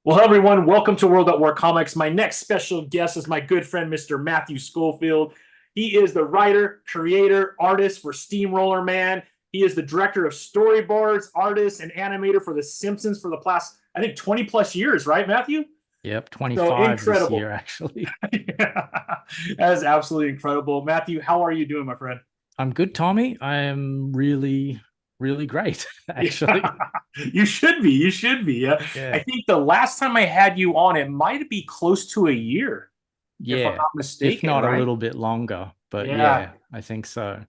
Well, hello everyone. Welcome to World at War Comics. My next special guest is my good friend, Mr. Matthew Schofield. He is the writer, creator, artist for Steamroller Man. He is the director of storyboards, artist, and animator for The Simpsons for the past, I think, 20 plus years, right, Matthew? Yep, So 25 this incredible. year, actually. Yeah, that is absolutely incredible. Matthew, how are you doing, my friend? I'm good, Tommy. I am really, really great, actually. Yeah, you should be. You should be. I Yeah. think the last time I had you on, it might be close to a year, if I'm Yeah. not If mistaken, not a right? little bit longer, but Yeah. yeah, I think so.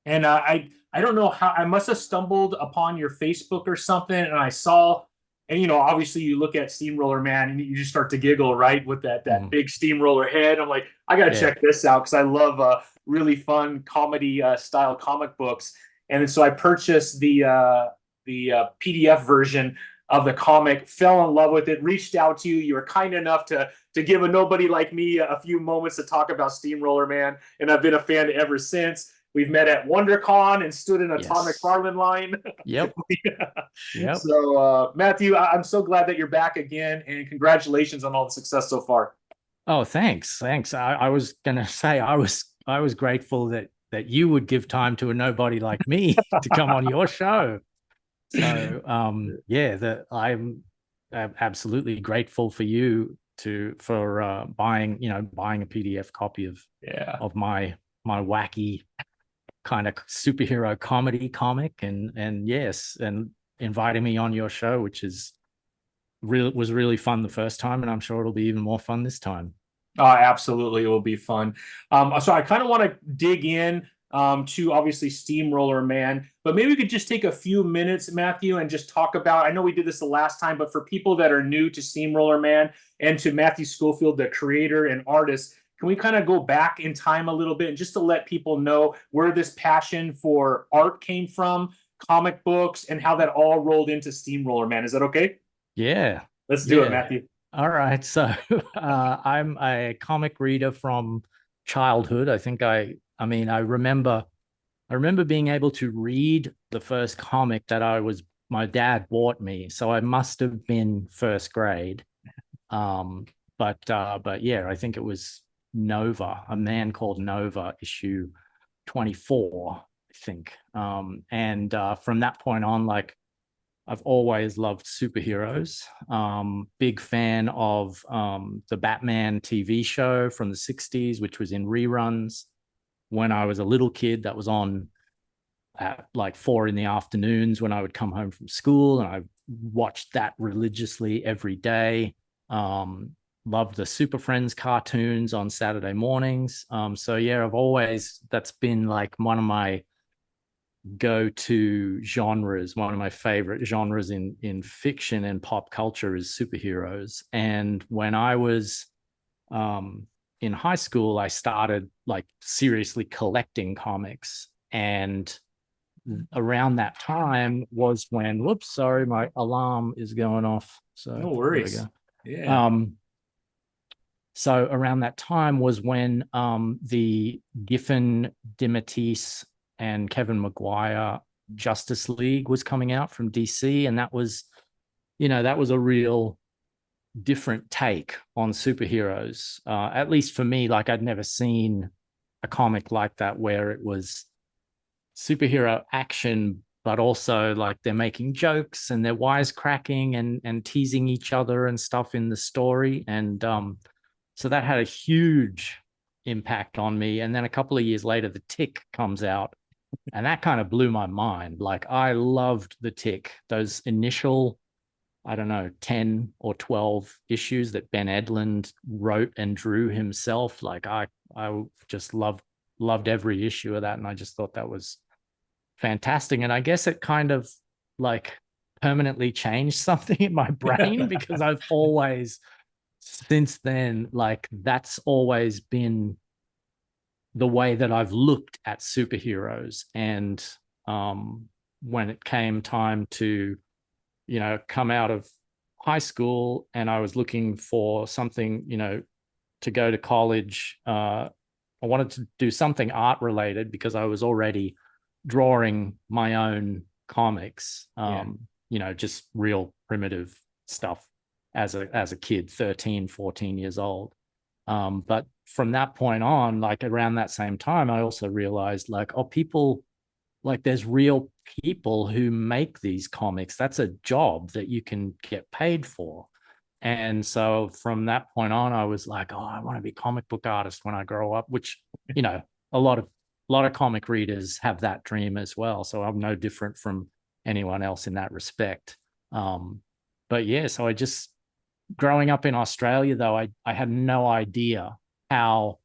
And I don't know how I must have stumbled upon your Facebook or something, and I saw, and obviously you look at Steamroller Man and you just start to giggle, right, with that Mm, big steamroller head. I'm like, I gotta yeah. check this out because I love really fun comedy style comic books. And so I purchased the PDF version of the comic, fell in love with it, reached out to you. You were kind enough to give a nobody like me a few moments to talk about Steamroller Man, and I've been a fan ever since. We've met at WonderCon and stood in a Todd Yes. McFarlane line. Yep. Yep. So, Matthew, I'm so glad that you're back again, and congratulations on all the success so far. Oh, thanks. Thanks. I was gonna say I was grateful that you would give time to a nobody like me to come on your show. So yeah, that I'm absolutely grateful for you for buying a PDF copy of Yeah. my wacky kind of superhero comedy comic, and yes, and inviting me on your show, which is was really fun the first time, and I'm sure it'll be even more fun this time. Absolutely, it will be fun. So I kind of want to dig in to obviously Steamroller Man, but maybe we could just take a few minutes, Matthew, and just talk about. I know we did this the last time, but for people that are new to Steamroller Man and to Matthew Schofield, the creator and artist, can we kind of go back in time a little bit and just to let people know where this passion for art came from, comic books, and how that all rolled into Steamroller Man? Is that okay? Yeah, Let's do it, yeah. Matthew. All right. So I'm a comic reader from childhood. I mean, I remember being able to read the first comic that my dad bought me. So I must have been first grade. Um, but yeah, I think it was Nova, a man called Nova, issue 24, I think. And from that point on, like I've always loved superheroes. Big fan of the Batman TV show from the 60s, which was in reruns when I was a little kid. That was on at like 4 in the afternoons when I would come home from school, and I watched that religiously every day. Loved the Super Friends cartoons on Saturday mornings. So yeah, that's been like one of my go-to genres. One of my favorite genres in fiction and pop culture is superheroes. And when I was in high school, I started like seriously collecting comics. And around that time was when, whoops, sorry, my alarm is going off. So No there we worries. go. Yeah. Um, so around that time was when the Giffen, DeMatteis, and Kevin Maguire Justice League was coming out from DC, and that was a real different take on superheroes. At least for me, like I'd never seen a comic like that where it was superhero action, but also like they're making jokes and they're wisecracking and teasing each other and stuff in the story. And so that had a huge impact on me. And then a couple of years later, The Tick comes out, and that kind of blew my mind. Like I loved The Tick, those initial, I don't know, 10 or 12 issues that Ben Edlund wrote and drew himself. Like I just loved every issue of that, and I just thought that was fantastic. And I guess it kind of like permanently changed something in my brain because I've always since then, like that's always been the way that I've looked at superheroes. And when it came time to, come out of high school and I was looking for something, to go to college, I wanted to do something art related because I was already drawing my own comics, Yeah. just real primitive stuff. as a kid, 13, 14 years old. But from that point on, like around that same time, I also realized like, oh, people, like there's real people who make these comics. That's a job that you can get paid for. And so from that point on, I was like, oh, I want to be a comic book artist when I grow up, which, you know, a lot of comic readers have that dream as well. So I'm no different from anyone else in that respect. But yeah, so I just, growing up in Australia, though, I had no idea how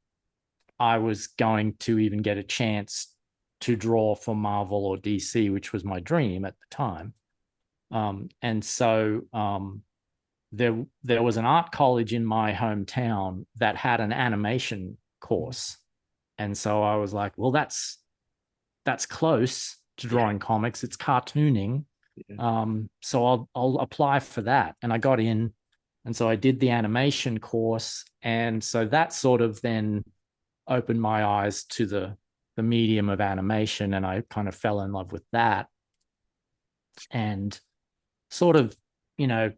I was going to even get a chance to draw for Marvel or DC, which was my dream at the time. And so there was an art college in my hometown that had an animation course. And so I was like, well, that's close to drawing comics. It's cartooning. So I'll apply for that. And I got in. And so I did the animation course. And so that sort of then opened my eyes to the medium of animation. And I kind of fell in love with that. And sort of, you know,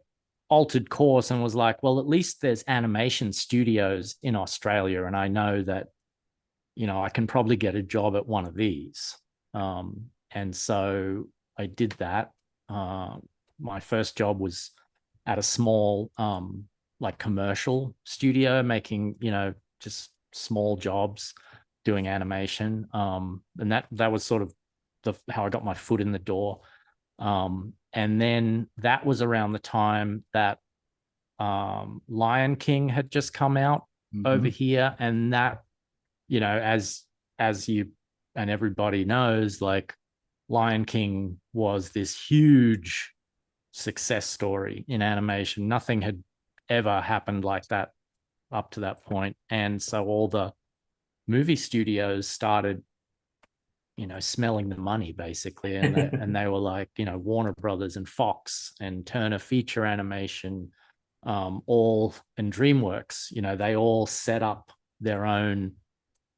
altered course and was like, well, at least there's animation studios in Australia. And I know that, you know, I can probably get a job at one of these. And so I did that. My first job was at a small, like commercial studio, making, you know, just small jobs doing animation. And that was sort of how I got my foot in the door. And then that was around the time that Lion King had just come out over here. And that, you know, as you and everybody knows, like Lion King was this huge success story in animation. Nothing had ever happened like that up to that point. And so all the movie studios started, you know, smelling the money basically. And they were like, you know, Warner Brothers and Fox and Turner Feature Animation, all, and DreamWorks, you know, they all set up their own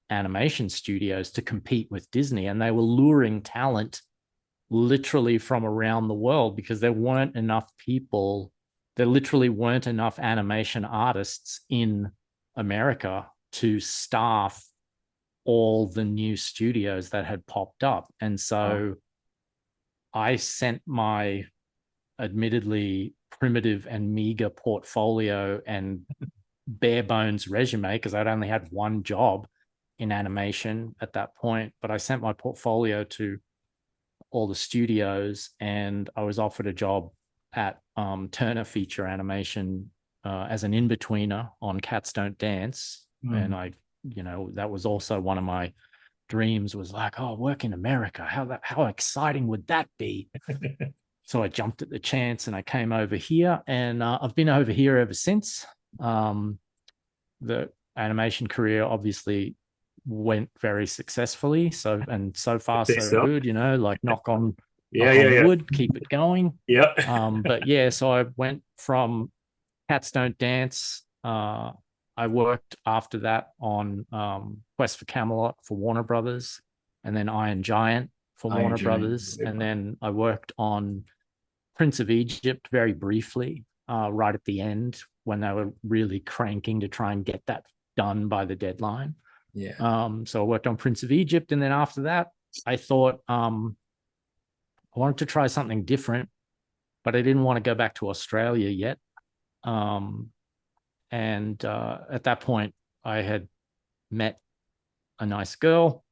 animation studios to compete with Disney. And they were luring talent literally from around the world because there weren't enough people. There literally weren't enough animation artists in America to staff all the new studios that had popped up. And so I sent my admittedly primitive and meager portfolio and bare bones resume, because I'd only had one job in animation at that point, but I sent my portfolio to all the studios and I was offered a job at Turner Feature Animation as an in-betweener on Cats Don't Dance. And I, you know, that was also one of my dreams, was like, oh, work in America. How exciting would that be? So I jumped at the chance and I came over here, and I've been over here ever since. The animation career obviously went very successfully. So far so good, you know, like knock on wood, keep it going. But yeah, so I went from Cats Don't Dance. I worked after that on Quest for Camelot for Warner Brothers, and then Iron Giant for Warner Brothers. And then I worked on Prince of Egypt very briefly, right at the end when they were really cranking to try and get that done by the deadline. So I worked on Prince of Egypt. And then after that, I thought I wanted to try something different, but I didn't want to go back to Australia yet. And at that point, I had met a nice girl.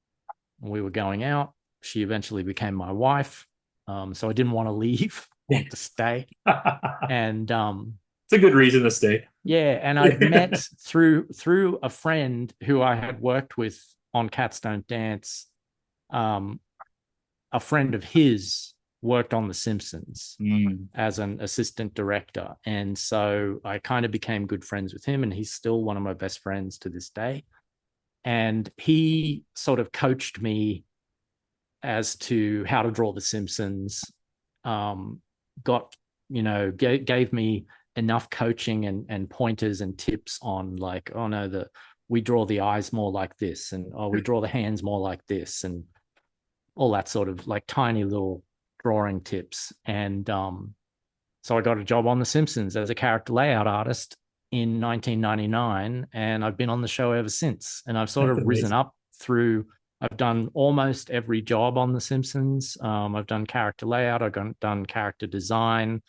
We were going out. She eventually became my wife. So I didn't want to leave, I wanted to stay. And it's a good reason to stay. Yeah, and I'd met through a friend who I had worked with on Cats Don't Dance. A friend of his worked on The Simpsons as an assistant director. And so I kind of became good friends with him, and he's still one of my best friends to this day. And he sort of coached me as to how to draw The Simpsons, gave me enough coaching and pointers and tips on like, oh no, we draw the eyes more like this, and we draw the hands more like this, and all that sort of like tiny little drawing tips. And So I got a job on The Simpsons as a character layout artist in 1999, and I've been on the show ever since. And I've sort That's of risen amazing. up through. I've done almost every job on The Simpsons. I've done character layout. Done character design.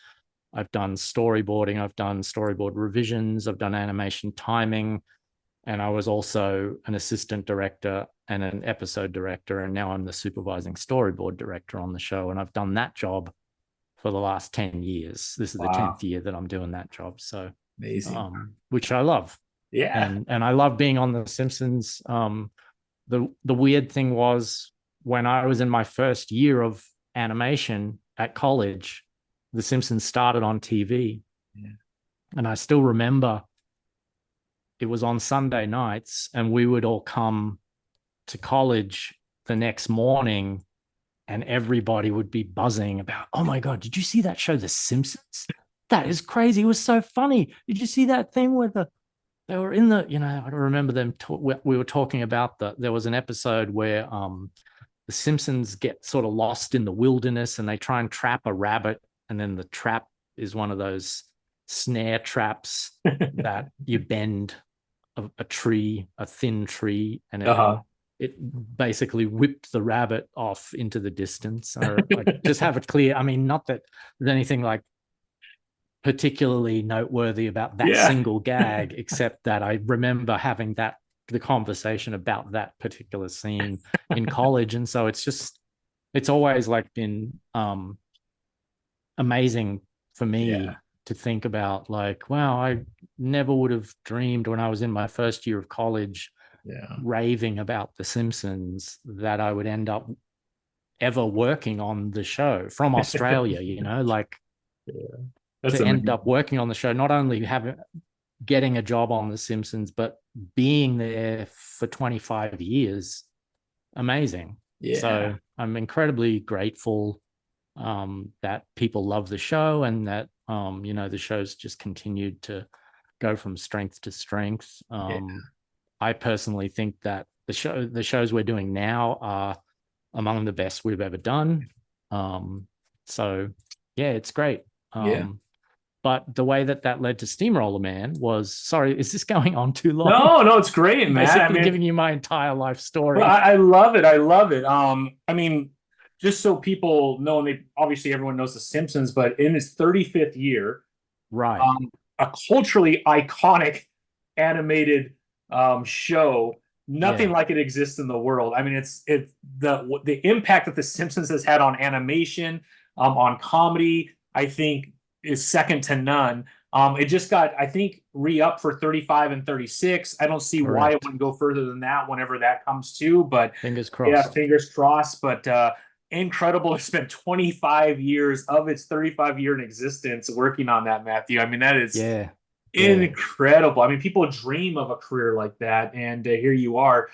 I've done storyboarding. I've done storyboard revisions. I've done animation timing. And I was also an assistant director and an episode director. And now I'm the supervising storyboard director on the show. And I've done that job for the last 10 years. This is the Wow. 10th year that I'm doing that job. So, Amazing. Which I love. Yeah. And I love being on The Simpsons. The weird thing was when I was in my first year of animation at college, The Simpsons started on TV. Yeah. And I still remember it was on Sunday nights, and we would all come to college the next morning, and everybody would be buzzing about, oh my God, did you see that show, The Simpsons? That is crazy. It was so funny. Did you see that thing where they were in the, I remember them, we were talking about there was an episode where the Simpsons get sort of lost in the wilderness and they try and trap a rabbit. And then the trap is one of those snare traps that you bend a tree, a thin tree, and it basically whipped the rabbit off into the distance. Or I just have it clear. I mean, not that there's anything like particularly noteworthy about that single gag, except that I remember having the conversation about that particular scene in college. And so it's always like been amazing for me to think about, like, wow, I never would have dreamed when I was in my first year of college raving about The Simpsons that I would end up ever working on the show from Australia, like That's to amazing. end up working on the show, not only getting a job on The Simpsons, but being there for 25 years. Amazing. So I'm incredibly grateful that people love the show, and that the show's just continued to go from strength to strength. I personally think that the shows we're doing now are among the best we've ever done. So yeah, it's great. But the way that led to Steamroller Man was, sorry, is this going on too long? No, it's great, man. Basically giving you my entire life story. I love it. I love it. I mean, just so people know, and obviously everyone knows The Simpsons, but in its 35th year, right, a culturally iconic animated show. Nothing like it exists in the world. I mean, it's the impact that The Simpsons has had on animation, on comedy, I think, is second to none. It just got, I think, re-up for 35 and 36. I don't see why it wouldn't go further than that whenever that comes to, but fingers crossed. Yeah, fingers crossed. But incredible. It spent 25 years of its 35-year in existence working on that, Matthew. I mean, that is incredible. I mean, people dream of a career like that, and here you are,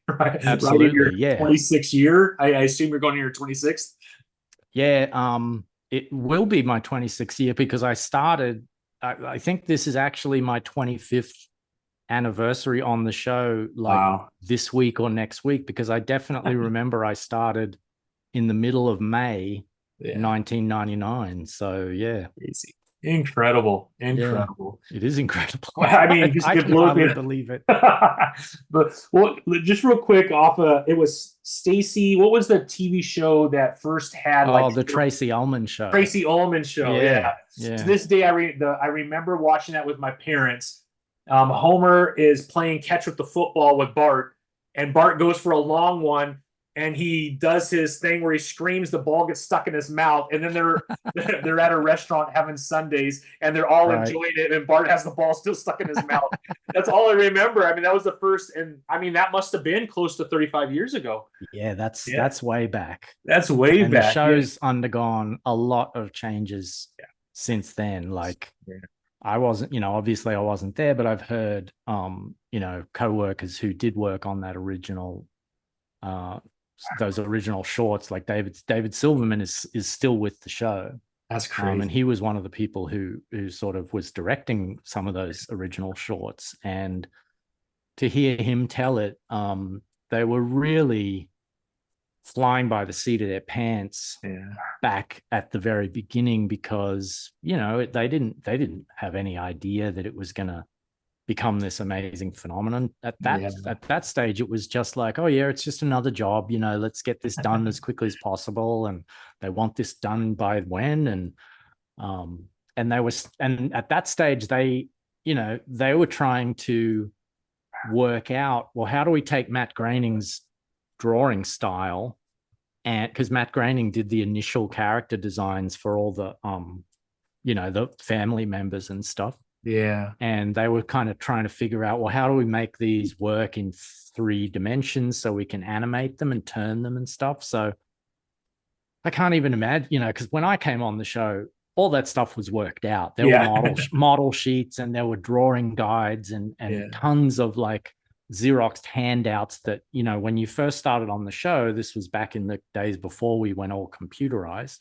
right? Absolutely, right in your 26th year. I assume you're going to your 26th. Yeah, it will be my 26th year because I started. I think this is actually my 25th anniversary on the show, like this week or next week, because I definitely remember I started in the middle of May 1999. So yeah, crazy. Incredible. Yeah, it is incredible. I mean, just I can hardly believe it. But just real quick, it was Stacy. What was the TV show that first had the Tracy Ullman Show? Tracy Ullman Show. Yeah. To this day, I remember watching that with my parents. Homer is playing catch with the football with Bart, and Bart goes for a long one, and he does his thing where he screams, the ball gets stuck in his mouth, and then they're at a restaurant having sundaes, and they're all enjoying it, and Bart has the ball still stuck in his mouth. That's all I remember. I mean, that was the first, and I mean, that must have been close to 35 years ago. Yeah, that's way back. That's way back. The show's undergone a lot of changes since then. Like, I wasn't, obviously I wasn't there, but I've heard, co-workers who did work on that original, those original shorts, like David Silverman is still with the show. That's crazy. And he was one of the people who sort of was directing some of those original shorts. And to hear him tell it, they were really flying by the seat of their pants back at the very beginning, because, you know, they didn't have any idea that it was going to become this amazing phenomenon at that stage. It was just like, oh yeah, it's just another job, you know, let's get this done as quickly as possible, and they want this done by when. And at that stage, they, you know, they were trying to work out, well, how do we take Matt Groening's drawing style, and because Matt Groening did the initial character designs for all the you know, the family members and stuff, and they were kind of trying to figure out, well, how do we make these work in 3 dimensions so we can animate them and turn them and stuff. So I can't even imagine, you know, because when I came on the show, all that stuff was worked out. There were model sheets, and there were drawing guides, and tons of like Xeroxed handouts that, you know, when you first started on the show, this was back in the days before we went all computerized,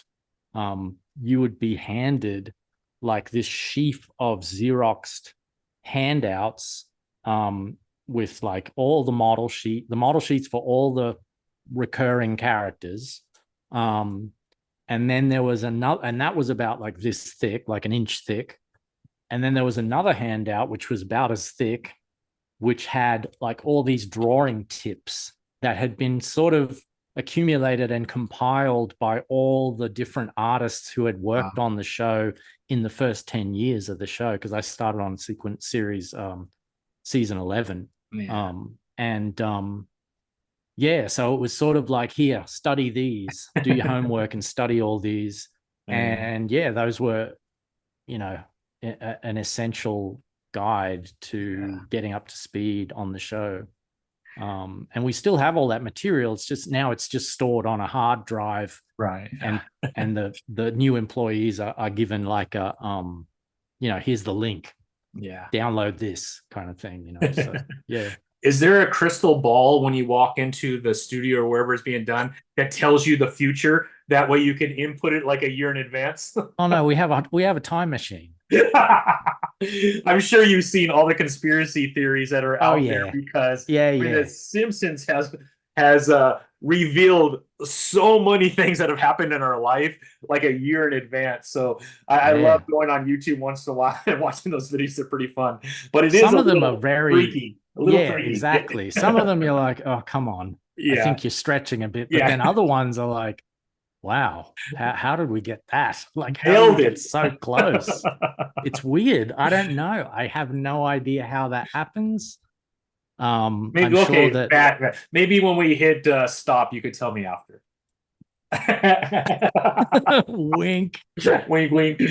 you would be handed like this sheaf of Xeroxed handouts with like all the model sheets for all the recurring characters. And then there was another, and that was about like this thick, like an inch thick. And then there was another handout, which was about as thick, which had like all these drawing tips that had been sort of accumulated and compiled by all the different artists who had worked on the show in the first 10 years of the show. Because I started on series season 11. So it was sort of like, here, study these, do your homework and study all these. And those were, you know, an essential guide to getting up to speed on the show. And we still have all that material. It's just now it's just stored on a hard drive. Right. And the new employees are given like a, you know, here's the link. Yeah. Download this kind of thing, you know. So yeah. Is there a crystal ball when you walk into the studio or wherever it's being done that tells you the future? That way you can input it like a year in advance? Oh no, we have a time machine. I'm sure you've seen all the conspiracy theories that are out there, because the Simpsons has revealed so many things that have happened in our life like a year in advance. So I love going on YouTube once in a while and watching those videos. They're pretty fun, but some of them are very freaky. Freaky. Exactly. Some of them you're like, oh, come on. I think you're stretching a bit. But then other ones are like, wow, how did we get that? Like, how did we get so close? It's weird. I don't know. I have no idea how that happens. Maybe sure that maybe when we hit stop, you could tell me after. Wink. Wink, wink.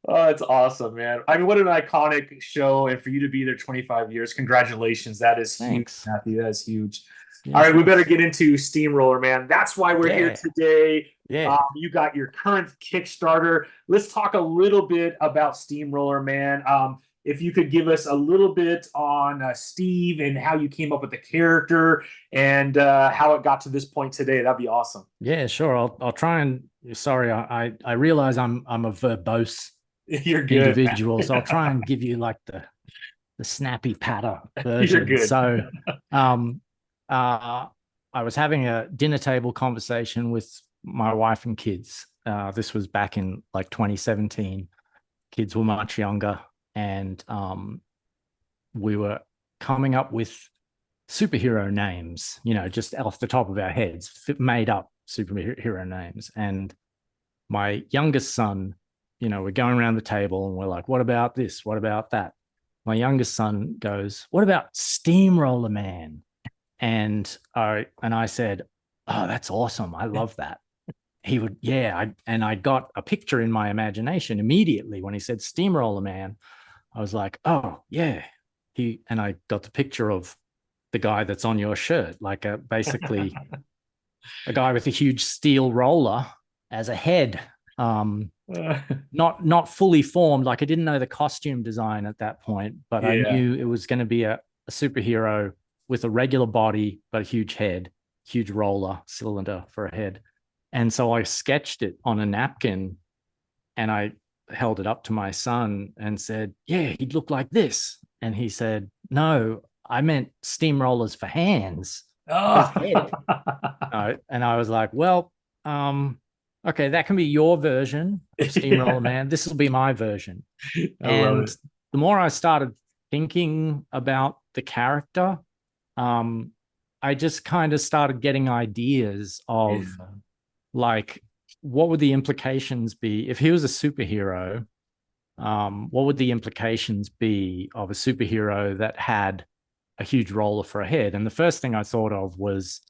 Oh, it's awesome, man. I mean, what an iconic show, and for you to be there 25 years, congratulations. That is huge, Matthew. That is huge. Yes, all right, we better get into Steamroller Man. That's why we're here today. You got your current Kickstarter. Let's talk a little bit about Steamroller Man. If you could give us a little bit on Steve and how you came up with the character and how it got to this point today, that'd be awesome. Yeah, sure. I'll try and. Sorry, I realize I'm a verbose individual, so I'll try and give you like the snappy patter version. You're good. So, I was having a dinner table conversation with my wife and kids. This was back in like 2017. Kids were much younger, and we were coming up with superhero names, you know, just off the top of our heads, made up superhero names. And my youngest son, you know, we're going around the table and we're like, what about this? What about that? My youngest son goes, what about Steamroller Man? And I said, oh, that's awesome. I love that. He would, I got a picture in my immediately when he said Steamroller Man. I was like, oh yeah. And I got the picture of the guy that's on your shirt, like basically a guy with a huge steel roller as a head, not fully formed. Like I didn't know the costume design at that point, but I knew it was going to be a superhero with a regular body, but a huge head, huge roller cylinder for a head. And so I sketched it on a napkin and I held it up to my son and said, yeah, he'd look like this. And he said, no, I meant steamrollers for hands. his Oh. head. And I was like, well, okay, that can be your version of Steamroller Man. This will be my version. I love And it. the more I started thinking about the character, I just kind of started getting ideas of Yeah. like, what would the implications be if he was a superhero? What would the implications be of a superhero that had a huge roller for a head? And the first thing I thought of was,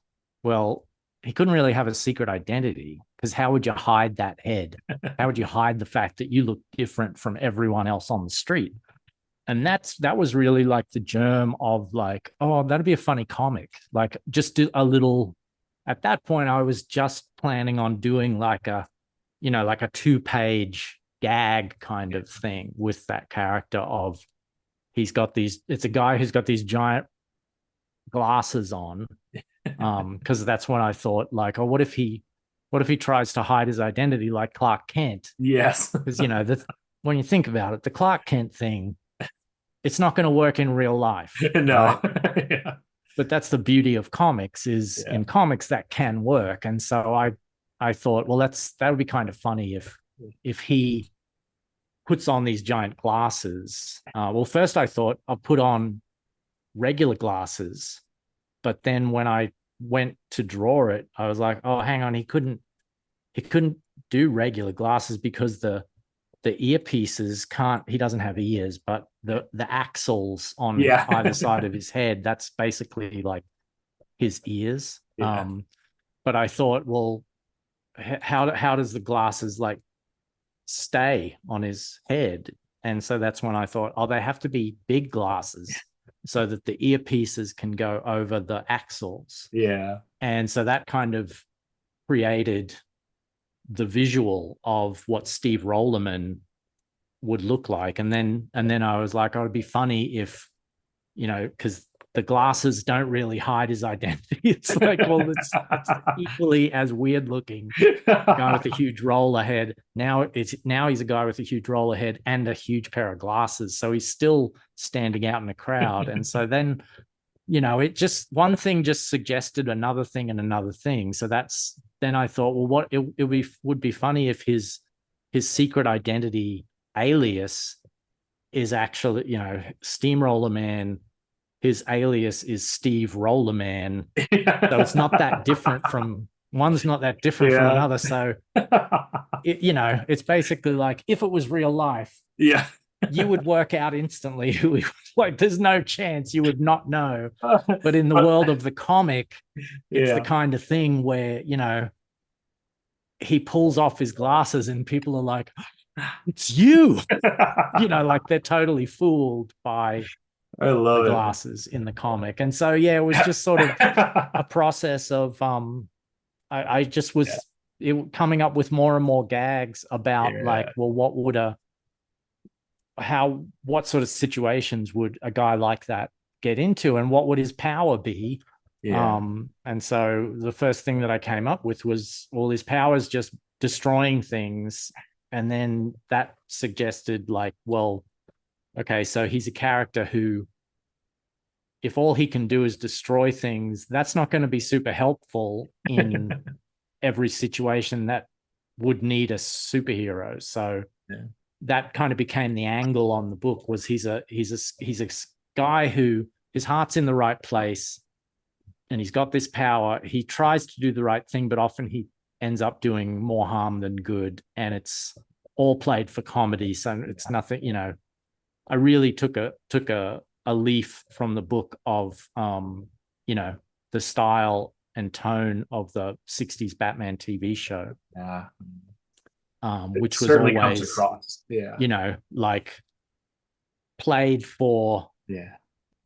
well, he couldn't really have a secret identity, because how would you hide that head? How would you hide the fact that you look different from everyone else on the street? And that was really like the germ of like, oh, that'd be a funny comic. Like, just do a little. At that point, I was just planning on doing like a, like a 2-page gag kind of thing with that character of, it's a guy who's got these giant glasses on. Because that's when I thought like, oh, what if he tries to hide his identity like Clark Kent? Yes. Because when you think about it, the Clark Kent thing, it's not going to work in real life. No. Right? Yeah. But that's the beauty of comics, is Yeah. in comics that can work. And so I thought, well, that would be kind of funny if he puts on these giant glasses. Well, first I thought I'll put on regular glasses, but then when I went to draw it, I was like, oh, hang on, he couldn't do regular glasses, because the earpieces can't, he doesn't have ears, but the axles on Yeah. either side of his head, that's basically like his ears. Yeah. But I thought, well, how does the glasses like stay on his head? And so that's when I thought, oh, they have to be big glasses so that the earpieces can go over the axles. Yeah. And so that kind of created the visual of what Steve Rollerman would look like. And then I was like, oh, it'd be funny if, because the glasses don't really hide his identity. It's like, well, it's equally as weird looking guy with a huge roller head. Now he's a guy with a huge roller head and a huge pair of glasses. So he's still standing out in the crowd. And so then, it just, one thing just suggested another thing and another thing. So then I thought, well, what it would be funny if his secret identity alias is actually, Steamroller Man. His alias is Steve Rollerman. So it's not that different from one's not that different from another. So it's basically like, if it was real life, Yeah. you would work out instantly who he was. Like, there's no chance you would not know. But in the world of the comic, it's the kind of thing where, he pulls off his glasses and people are like, it's you. Like they're totally fooled by I love the it. glasses in the comic. And so it was just sort of a process of I just was coming up with more and more gags about like, well, what sort of situations would a guy like that get into, and what would his power be? And so the first thing that I came up with was, well, his power is just destroying things. And then that suggested like, well, okay, so he's a character who, if all he can do is destroy things, that's not going to be super helpful in every situation that would need a superhero. So that kind of became the angle on the book, was he's a guy who his heart's in the right place and he's got this power. He tries to do the right thing, but often he ends up doing more harm than good. And it's all played for comedy. So it's nothing, I really took a leaf from the book of, the style and tone of the 60s Batman TV show. Yeah. Which was certainly always, comes across. Yeah. Like played for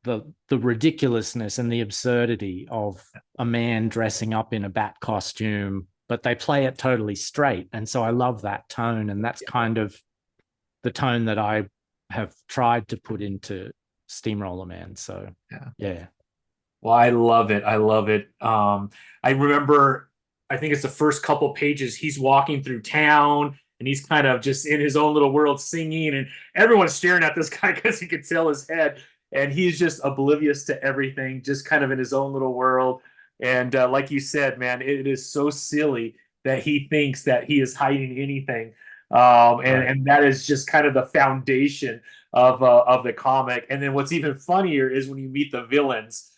the ridiculousness and the absurdity of a man dressing up in a bat costume, but they play it totally straight. And so I love that tone. And that's kind of the tone that I have tried to put into Steamroller Man. So yeah. Well, I love it. I love it. I remember, I think it's the first couple pages, he's walking through town and he's kind of just in his own little world singing, and everyone's staring at this guy because he can tell his head, and he's just oblivious to everything, just kind of in his own little world. And like you said, man, it is so silly that he thinks that he is hiding anything. Right. And that is just kind of the foundation of the comic. And then what's even funnier is when you meet the villains,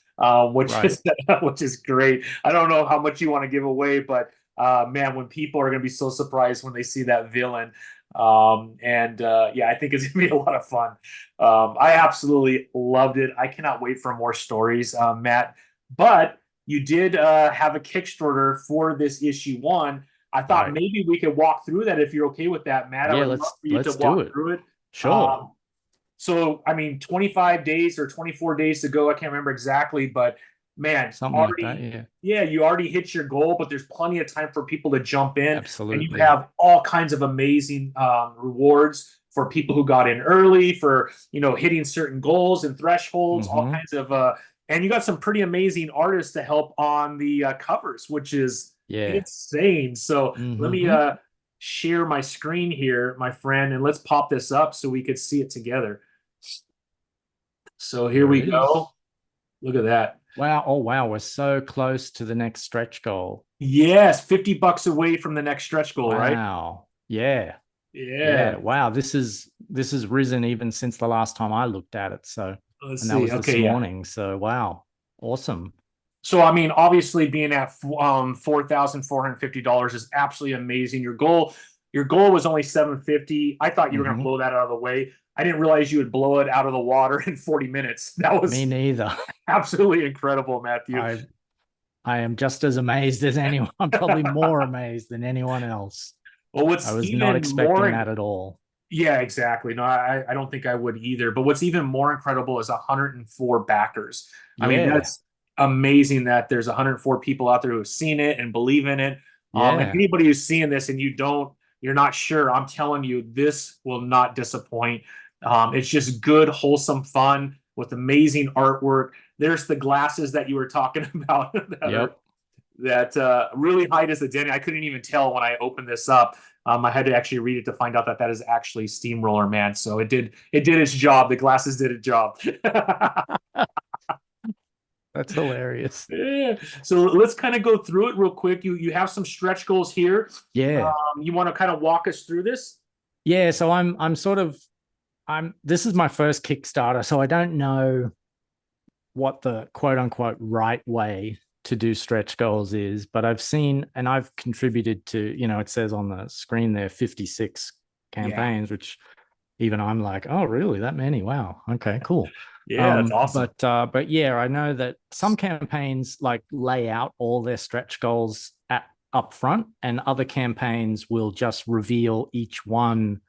which Right. is which is great. I don't know how much you want to give away, but man, when people are going to be so surprised when they see that villain. And yeah, I think it's gonna be a lot of fun. I absolutely loved it. I cannot wait for more stories, Matt. But you did have a Kickstarter for this issue 1. I thought Right. maybe we could walk through that if you're okay with that, Matt. I Yeah, would love for you to let's do walk it. through it. Sure. Um, so, I mean, 25 days or 24 days to go. I can't remember exactly, but man, Something like that. already, Yeah. yeah, you already hit your goal, but there's plenty of time for people to jump in. And you Absolutely. have all kinds of amazing rewards for people who got in early, for, hitting certain goals and thresholds, all Mm-hmm. kinds of, and you got some pretty amazing artists to help on the covers, which is Yeah. insane. So let me Mm-hmm. share my screen here, my friend, and let's pop this up so we could see it together. So here There we it go. is. Look at that. Wow. Oh, wow. We're so close to the next stretch goal. Yes, $50 away from the next stretch goal, right? Wow. Yeah. Yeah. Yeah. Wow. This has risen even since the last time I looked at it. So, Let's and that see. was this Okay, yeah. morning. So, wow. Awesome. So I mean, obviously being at $4,450 is absolutely amazing. Your goal was only 750. I thought you were gonna Mm-hmm. blow that out of the way. I didn't realize you would blow it out of the water in 40 minutes. That Me was neither. absolutely incredible, Matthew. I I am just as amazed as anyone. I'm probably more amazed than anyone else. Well, I what's was not even expecting more that at all. Yeah, exactly. No, I don't think I would either. But what's even more incredible is 104 backers. I mean, Yeah. that's amazing that there's 104 people out there who have seen it and believe in it. And Yeah. anybody who's seeing this and you're not sure, I'm telling you, this will not disappoint. It's just good, wholesome fun with amazing artwork. There's the glasses that you were talking about Yep. that really hide as the Denny. I couldn't even tell when I opened this up. I had to actually read it to find out that that is actually Steamroller Man. So it did its job. The glasses did its job. That's hilarious. Yeah. So let's kind of go through it real quick. You have some stretch goals here. Yeah. You want to kind of walk us through this? Yeah. So I'm sort of I'm this is my first Kickstarter, so I don't know what the quote unquote right way to do stretch goals is, but I've seen and I've contributed to, it says on the screen there 56 Yeah. campaigns, which even I'm like, oh, really? That many? Wow. Okay, cool. Yeah, that's awesome. But yeah, I know that some campaigns like lay out all their stretch goals at up front, and other campaigns will just reveal each one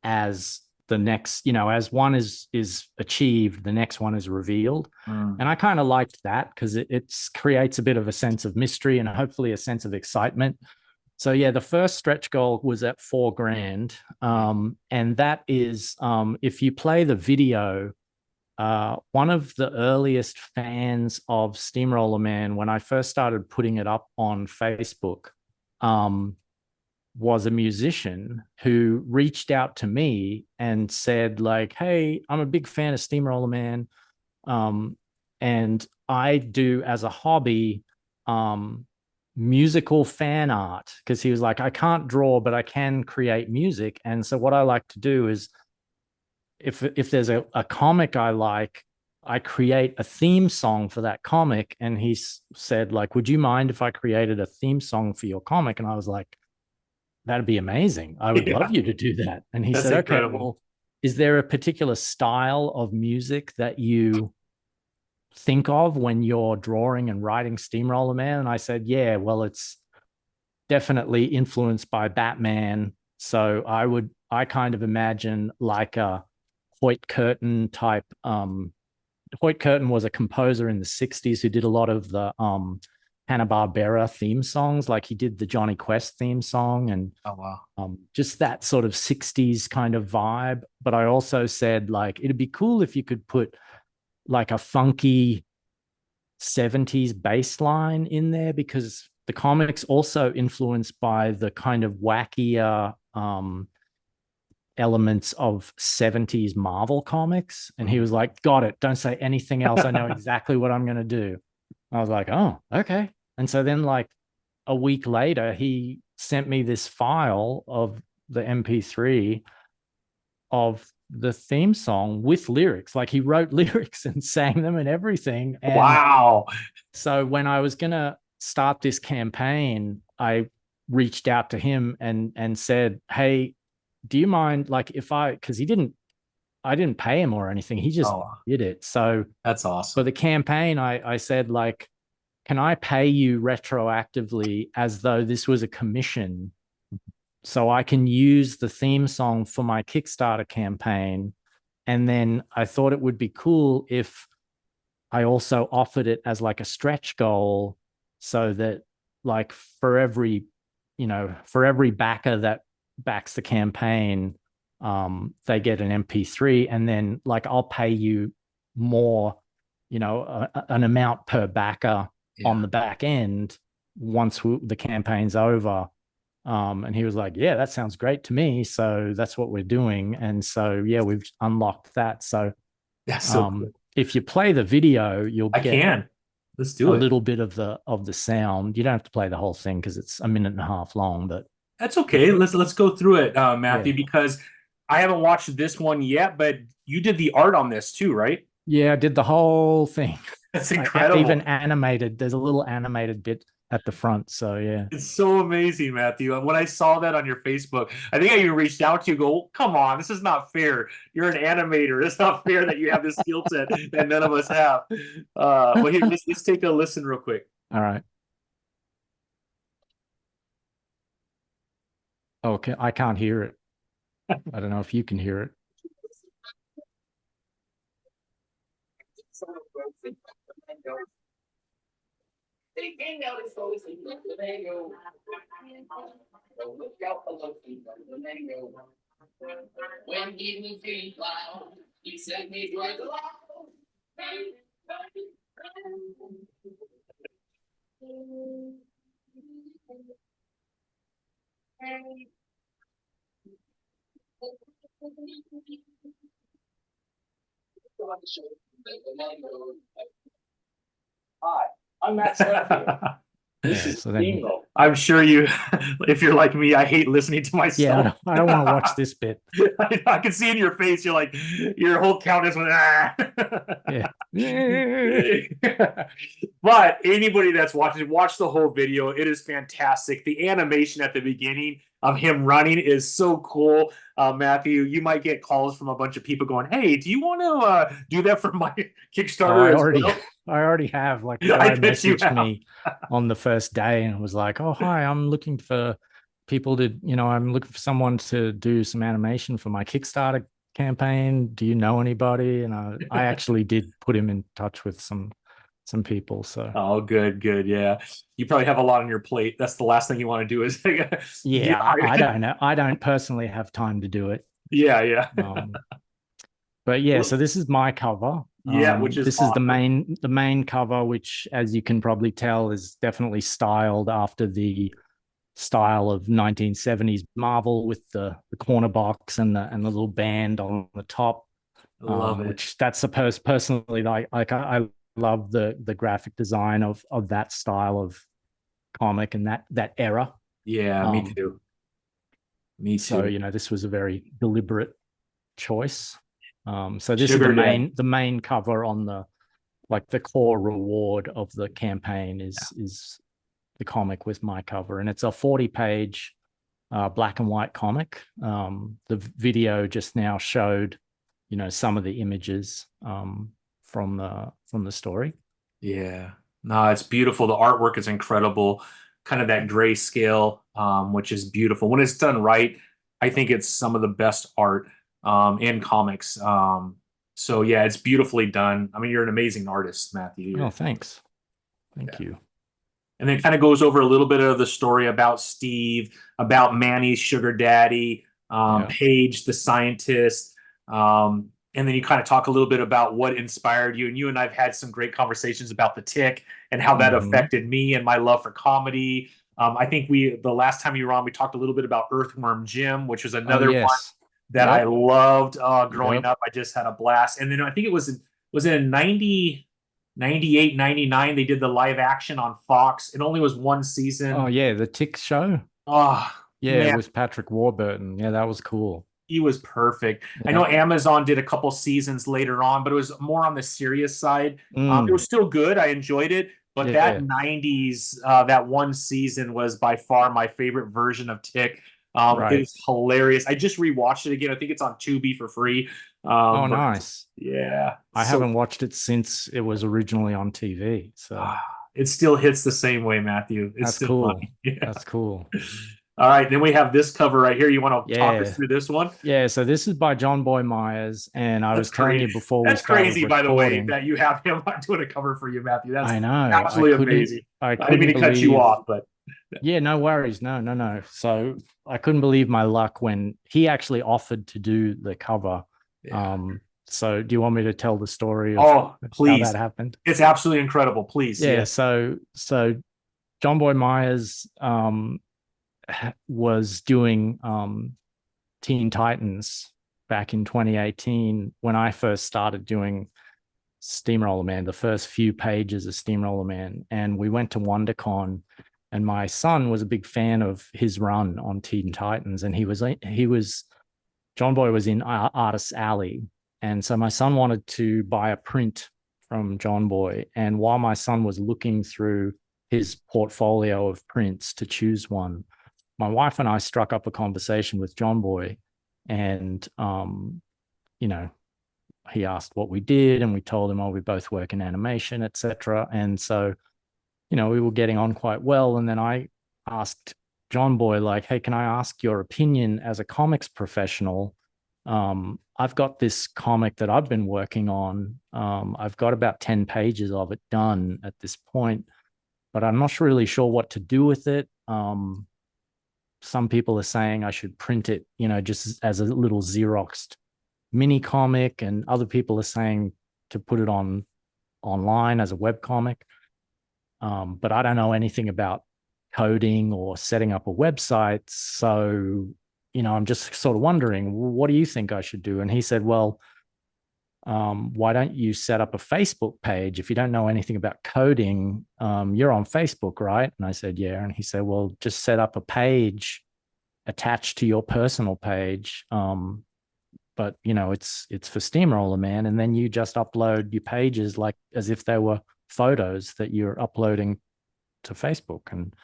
as the next, as one is achieved, the next one is revealed. Mm. And I kind of liked that because it creates a bit of a sense of mystery and hopefully a sense of excitement. So yeah, the first stretch goal was at $4,000. And that is if you play the video, one of the earliest fans of Steamroller Man, when I first started putting it up on Facebook, was a musician who reached out to me and said, like, hey, I'm a big fan of Steamroller Man. And I do as a hobby musical fan art, because he was like, I can't draw, but I can create music. And so what I like to do is if there's a comic I like, I create a theme song for that comic. And he said, like, would you mind if I created a theme song for your comic? And I was like, that'd be amazing. I would love Yeah, you to do that. And he that's said, okay, incredible. well, is there a particular style of music that you think of when you're drawing and writing Steamroller Man? And I said, yeah, well, it's definitely influenced by Batman. So I kind of imagine like a Hoyt Curtin type. Hoyt Curtin was a composer in the 60s who did a lot of the Hanna-Barbera theme songs. Like he did the Johnny Quest theme song and Oh wow. just that sort of 60s kind of vibe. But I also said, like, it'd be cool if you could put like a funky 70s bass line in there, because the comics also influenced by the kind of wackier elements of 70s Marvel comics. And he was like, got it. Don't say anything else. I know exactly what I'm going to do. I was like, oh, okay. And so then like a week later, he sent me this file of the MP3 of the theme song with lyrics. Like he wrote lyrics and sang them and everything. And Wow. so when I was gonna start this campaign, I reached out to him and said, "Hey, do you mind like if because I didn't pay him or anything. He just Oh, did it. So that's for awesome. the campaign, I said like, can I pay you retroactively as though this was a commission so I can use the theme song for my Kickstarter campaign? And then I thought it would be cool if I also offered it as like a stretch goal so that like for every, for every backer that backs the campaign, they get an MP3 and then like I'll pay you more, an amount per backer on Yeah. the back end once the campaign's over. And he was like, yeah, that sounds great to me. So that's what we're doing. And so, yeah, we've unlocked that. So That's so cool. if you play the video, you'll I get can. Let's a do it. little bit of the sound. You don't have to play the whole thing because it's a minute and a half long, but That's okay. Let's go through it, Matthew, yeah. because I haven't watched this one yet, but you did the art on this too, right? Yeah, I did the whole thing. That's I even incredible. animated. There's a little animated bit at the front. So yeah. It's so amazing, Matthew. When I saw that on your Facebook, I think I even reached out to you, go, come on, this is not fair. You're an animator. It's not fair that you have this skill set that none of us have. Well, here, let's take a listen real quick. All right. Okay, I can't hear it. I don't know if you can hear it. When he was feeling loud, he said these words aloud. Hi, I'm Matt Schofield. This Yeah. is So then, Steamroller. I'm sure you, if you're like me, I hate listening to yeah, myself. I don't want to watch this bit. I can see in your face, you're like, your whole countenance went, ah. Yeah. But anybody that's watching, watch the whole video. It is fantastic. The animation at the beginning of him running is so cool. Matthew, you might get calls from a bunch of people going, "Hey, do you want to do that for my Oh, Kickstarter as well?" I already have. Like the I guy bet you messaged have. me on the first day and was like, "Oh, hi, I'm looking for people to, I'm looking for someone to do some animation for my Kickstarter campaign. Do you know anybody?" And I actually did put him in touch with some people. So Oh, good, good. Yeah. You probably have a lot on your plate. That's the last thing you want to do is get yeah, I hired. don't know. I don't personally have time to do it. Yeah, yeah. Um, but yeah, so this is my cover. Yeah, which is This is awesome. the main cover, which, as you can probably tell, is definitely styled after the style of 1970s Marvel with the corner box and the little band on the top. Love it. Which that's supposed personally like I love the graphic design of that style of comic and that era. Yeah, me Um, too. Me so too. this was a very deliberate choice. So this is Sugar Dad. the main cover on the like the core reward of the campaign is the comic with my cover, and it's a 40-page black and white comic. The video just now showed, some of the images from the story. Yeah. No, it's beautiful. The artwork is incredible. Kind of that grayscale, which is beautiful. When it's done right, I think it's some of the best art in comics. So yeah, it's beautifully done. I mean, you're an amazing artist, Matthew. Oh, thanks. Thank Yeah. you. And then kind of goes over a little bit of the story about Steve, about Manny's sugar daddy, Yeah. Paige, the scientist. And then you kind of talk a little bit about what inspired you. And you and I've had some great conversations about the tick and how that Mm-hmm. affected me and my love for comedy. I think the last time you were on, we talked a little bit about Earthworm Jim, which was Oh, another one yes. that I Yep. loved growing Yep. up. I just had a blast. And then I think was it in 90? 98, 99, they did the live action on Fox. It only was one season. Oh yeah, the Tick show. Oh, Yeah, man, with Patrick Warburton. Yeah, that was cool. he was perfect. I Yeah. know Amazon did a couple seasons later on, but it was more on the serious side. It was still good. I enjoyed it. But that Yeah. 90s, that one season was by far my favorite version of Tick. It Right. was hilarious. I just rewatched it again. I think it's on Tubi for free. Oh, But nice. yeah, I so haven't watched it since it was originally on TV. So it still hits the same way, Matthew. It's that's still cool. funny. Yeah. That's cool. All right, then we have this cover right here. You want to talk us Yeah. through this one? Yeah. So this is by John Boy Myers. And I That's was telling you crazy. before we That's started crazy, by the way, recording. that you have him doing a cover for you, Matthew. That's I know. absolutely amazing. I I didn't mean couldn't to cut you believe. off, but Yeah, no worries. No. So I couldn't believe my luck when he actually offered to do the cover. yeah. So do you want me to tell the story of Oh, how please. that happened? It's absolutely incredible. Please. Yeah, Yes. so John Boy Myers was doing Teen Titans back in 2018 when I first started doing Steamroller Man, the first few pages of Steamroller Man. And we went to WonderCon, and my son was a big fan of his run on Teen Titans. And John Boy was in Artist's Alley. And so my son wanted to buy a print from John Boy. And while my son was looking through his portfolio of prints to choose one, my wife and I struck up a conversation with John Boy. And, he asked what we did, and we told him, oh, we both work in animation, etc. And so, we were getting on quite well. And then I asked John Boy, like, hey, can I ask your opinion as a comics professional? I've got this comic that I've been working on. I've got about 10 pages of it done at this point, but I'm not really sure what to do with it. Some people are saying I should print it, just as a little Xeroxed mini comic, and other people are saying to put it online as a web comic. But I don't know anything about coding or setting up a website. So, I'm just sort of wondering, what do you think I should do? And he said, well, why don't you set up a Facebook page? If you don't know anything about coding, you're on Facebook, right? And I said, yeah. And he said, well, just set up a page attached to your personal page. But it's for Steamroller Man, and then you just upload your pages like as if they were photos that you're uploading to Facebook. And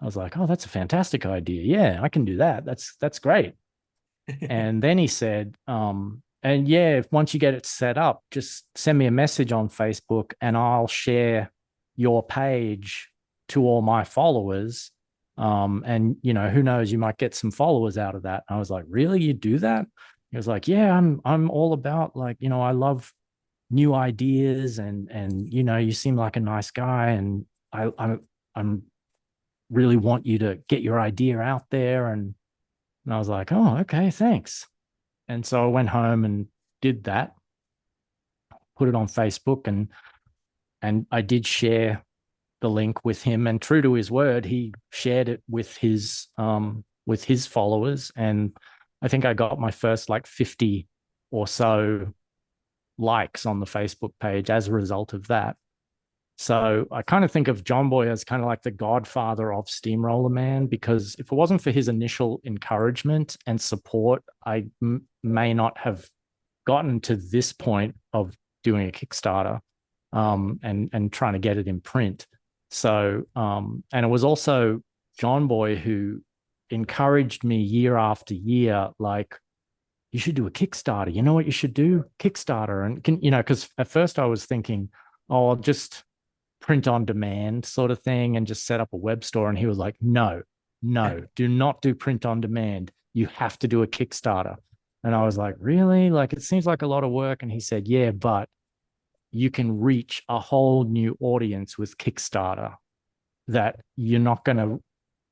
I was like, oh, that's a fantastic idea. Yeah, I can do that. That's great. And then he said, and yeah, if once you get it set up, just send me a message on Facebook and I'll share your page to all my followers. And who knows, you might get some followers out of that. And I was like, really? You do that? He was like, yeah, I'm all about, like, I love new ideas, and you seem like a nice guy, and I'm really want you to get your idea out there. And I was like, oh, okay, thanks. And so I went home and did that, put it on Facebook, and I did share the link with him, and true to his word, he shared it with his followers. And I think I got my first like 50 or so likes on the Facebook page as a result of that. So I kind of think of John Boy as kind of like the godfather of Steamroller Man, because if it wasn't for his initial encouragement and support, I may not have gotten to this point of doing a Kickstarter and trying to get it in print. So, and it was also John Boy who encouraged me year after year, like, you should do a Kickstarter. You know what you should do? Kickstarter. And because at first I was thinking, oh, I'll just print on demand sort of thing and just set up a web store. And he was like, no, do not do print on demand. You have to do a Kickstarter. And I was like, really? Like, it seems like a lot of work. And he said, yeah, but you can reach a whole new audience with Kickstarter that you're not going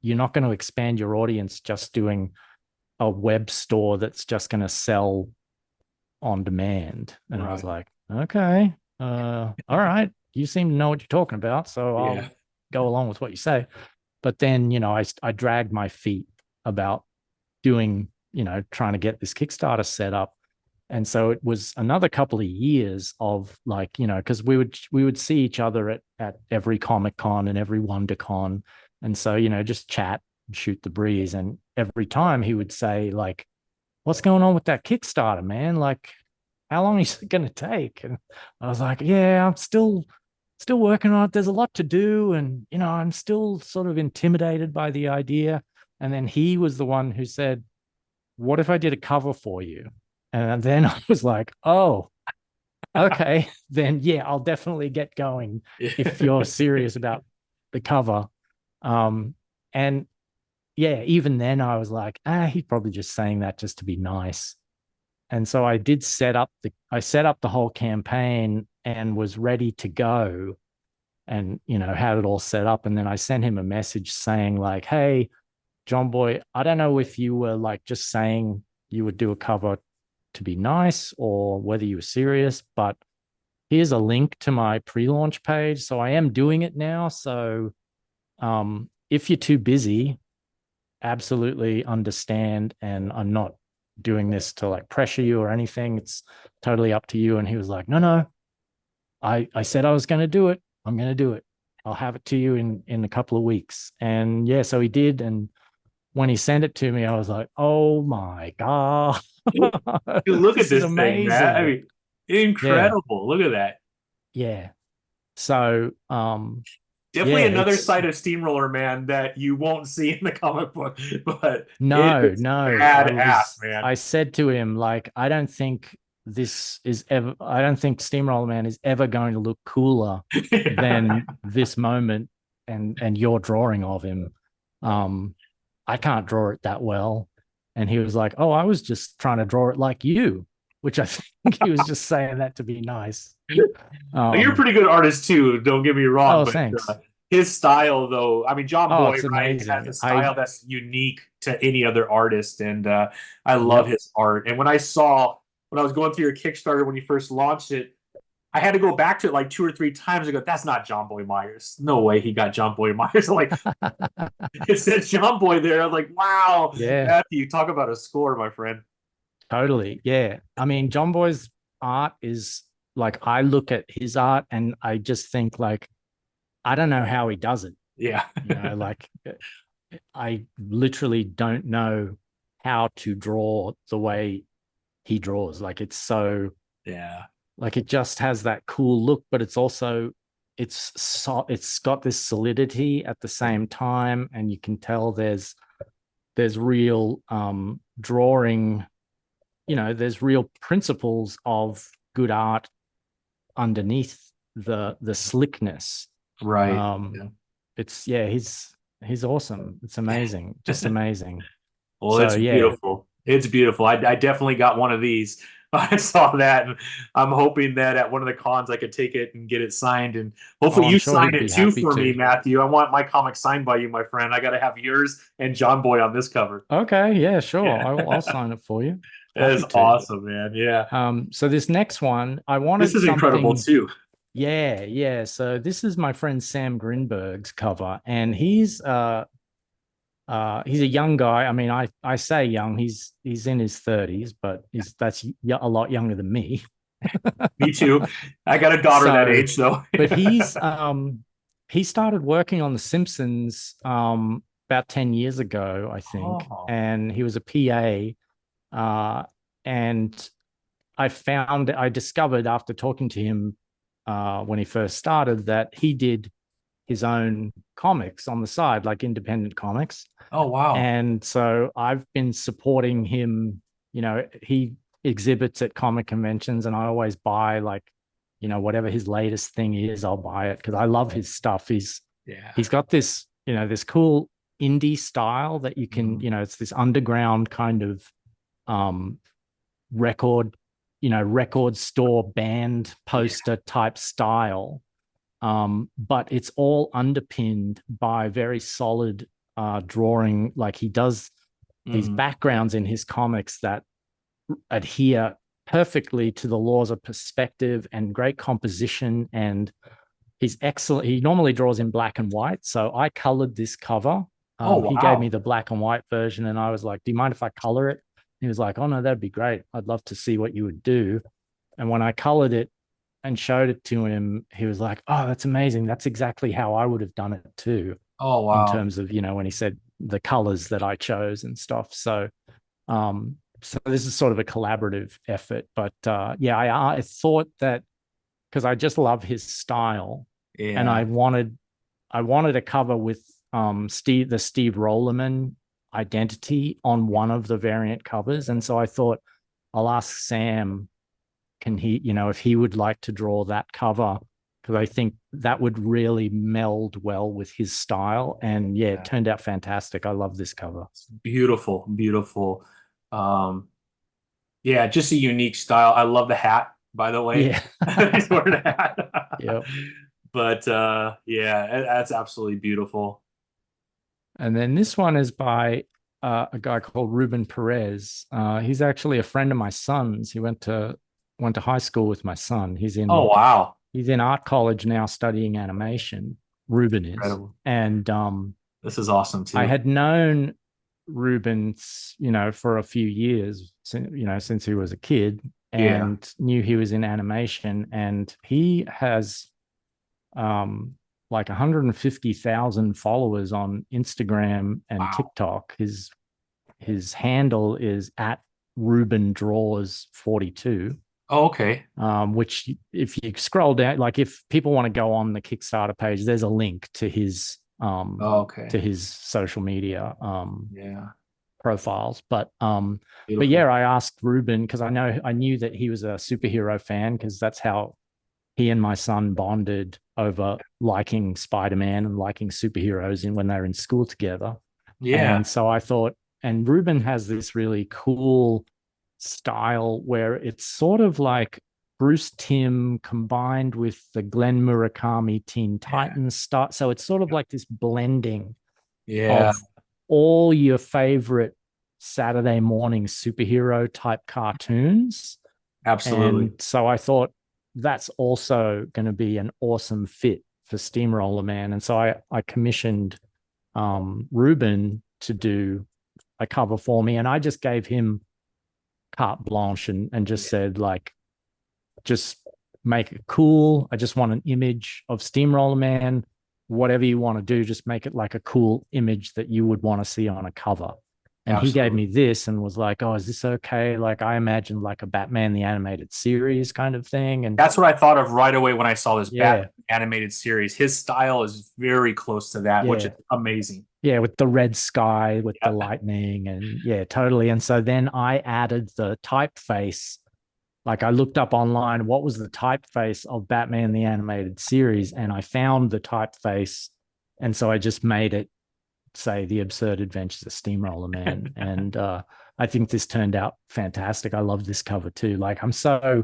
to expand your audience just doing a web store that's just going to sell on demand. And I was like, okay, all right, you seem to know what you're talking about, so I'll go along with what you say. But then, I dragged my feet about doing, trying to get this Kickstarter set up. And so it was another couple of years of like, you know, because we would see each other at every Comic Con and every WonderCon. And so, you know, just chat, shoot the breeze. And every time he would say, like, what's going on with that Kickstarter, man? Like, how long is it going to take? And I was like, yeah, I'm still working on it. There's a lot to do. And, you know, I'm still sort of intimidated by the idea. And then he was the one who said, what if I did a cover for you? And then I was like, oh, okay, then yeah, I'll definitely get going if you're serious about the cover. And yeah, even then I was like, he's probably just saying that just to be nice. And so I set up the whole campaign and was ready to go and, you know, had it all set up. And then I sent him a message saying like, hey, John Boy, I don't know if you were like just saying you would do a cover to be nice or whether you were serious, but here's a link to my pre-launch page. So I am doing it now. So if you're too busy, absolutely understand. And I'm not doing this to like pressure you or anything. It's totally up to you. And he was like, no, I said I was going to do it. I'm going to do it. I'll have it to you in a couple of weeks. And yeah, so he did. And when he sent it to me, I was like, oh my God. Dude, look at this thing, man. I mean, incredible. Yeah. Look at that. Yeah. So definitely yeah, another side of Steamroller Man that you won't see in the comic book, but no, badass, man. I said to him, like, I don't think Steamroller Man is ever going to look cooler than this moment and your drawing of him. I can't draw it that well. And he was like, oh, I was just trying to draw it like you, which I think he was just saying that to be nice. You're a pretty good artist too, don't get me wrong. Oh, but thanks. His style, though, I mean, John Boy, It's right, amazing. has a style that's unique to any other artist, and I love his art. And when I was going through your Kickstarter when you first launched it, I had to go back to it like 2 or 3 times ago. That's not John Boy Myers. No way he got John Boy Myers. Like, it says John Boy there. I was like, wow, Yeah, Matthew, talk about a score, my friend. totally. Yeah. I mean, John Boy's art is like, I look at his art and I just think like, I don't know how he does it. Yeah. You know, like I literally don't know how to draw the way he draws. Like it's so, yeah, like it just has that cool look, but it's also it's got this solidity at the same time, and you can tell there's real drawing, you know, there's real principles of good art underneath the slickness. right. It's he's awesome. It's amazing, just amazing. Well, it's beautiful. It's beautiful. I definitely got one of these. I saw that, and I'm hoping that at one of the cons I could take it and get it signed, and hopefully you sign it too for me, Matthew. I want my comic signed by you, my friend. I got to have yours and John Boy on this cover. Okay, yeah, sure. I'll sign it for you. That is awesome, man. Yeah. So this next one, I wanted this is incredible too. Yeah. So this is my friend Sam Grinberg's cover, and he's a young guy. I mean, I say young. He's in his 30s, but that's a lot younger than me. Me too. I got a daughter that age though. But he started working on The Simpsons about 10 years ago, I think, and he was a PA. And I discovered after talking to him when he first started that he did his own comics on the side, like independent comics. Oh, wow. And so I've been supporting him. You know, he exhibits at comic conventions, and I always buy, like, you know, whatever his latest thing is, I'll buy it because I love his stuff. He's got this, you know, this cool indie style that you can, you know, it's this underground kind of record store band poster type style. But it's all underpinned by very solid drawing. Like he does these backgrounds in his comics that adhere perfectly to the laws of perspective and great composition. And he's excellent. He normally draws in black and white. So I colored this cover. He gave me the black and white version, and I was like, do you mind if I color it? he was like, "Oh no, that'd be great. I'd love to see what you would do." And when I colored it and showed it to him, he was like, "Oh, that's amazing. That's exactly how I would have done it too." Oh, In wow. terms of, when he said the colors that I chose and stuff. So this is sort of a collaborative effort. But yeah, I thought that because I just love his style, and Yeah. I wanted a cover with the Steve Rollerman identity on one of the variant covers. And so I thought I'll ask Sam, can he, if he would like to draw that cover, because I think that would really meld well with his style. And yeah, it turned out fantastic. I love this cover. Beautiful, beautiful. Um, yeah, just a unique style. I love the hat, by the way. Yeah. He's wearing a hat. Yep. But yeah, that's absolutely beautiful. And then this one is by a guy called Ruben Perez. He's actually a friend of my son's. He went to high school with my son. Oh, wow. He's in art college now studying animation. Ruben is. Incredible. And This is awesome too. I had known Ruben, for a few years, since he was a kid, and knew he was in animation. And he has like 150,000 followers on Instagram and TikTok. His handle is at Ruben Draws 42. Oh, okay. Which if you scroll down, like if people want to go on the Kickstarter page, there's a link to his to his social media profiles. But yeah, I asked Ruben because I knew that he was a superhero fan, because that's how he and my son bonded over liking Spider-Man and liking superheroes when they were in school together. Yeah. And so I thought, and Ruben has this really cool style where it's sort of like Bruce Timm combined with the Glenn Murakami Teen Titans style. So it's sort of like this blending of all your favorite Saturday morning superhero type cartoons. Absolutely. And so I thought that's also going to be an awesome fit for Steamroller Man. And so I commissioned Ruben to do a cover for me, and I just gave him carte blanche and just said, like, just make it cool. I just want an image of Steamroller Man. Whatever you want to do, just make it like a cool image that you would want to see on a cover. And he gave me this and was like, "Oh, is this okay?" Like, I imagined like a Batman the Animated Series kind of thing. And that's what I thought of right away when I saw this Batman animated series. His style is very close to that, which is amazing. Yeah, with the red sky, with the lightning, and totally. And so then I added the typeface. Like, I looked up online, what was the typeface of Batman the Animated Series, and I found the typeface. And so I just made it say The Absurd Adventures of Steamroller Man. And I think this turned out fantastic. I love this cover too. Like, I'm so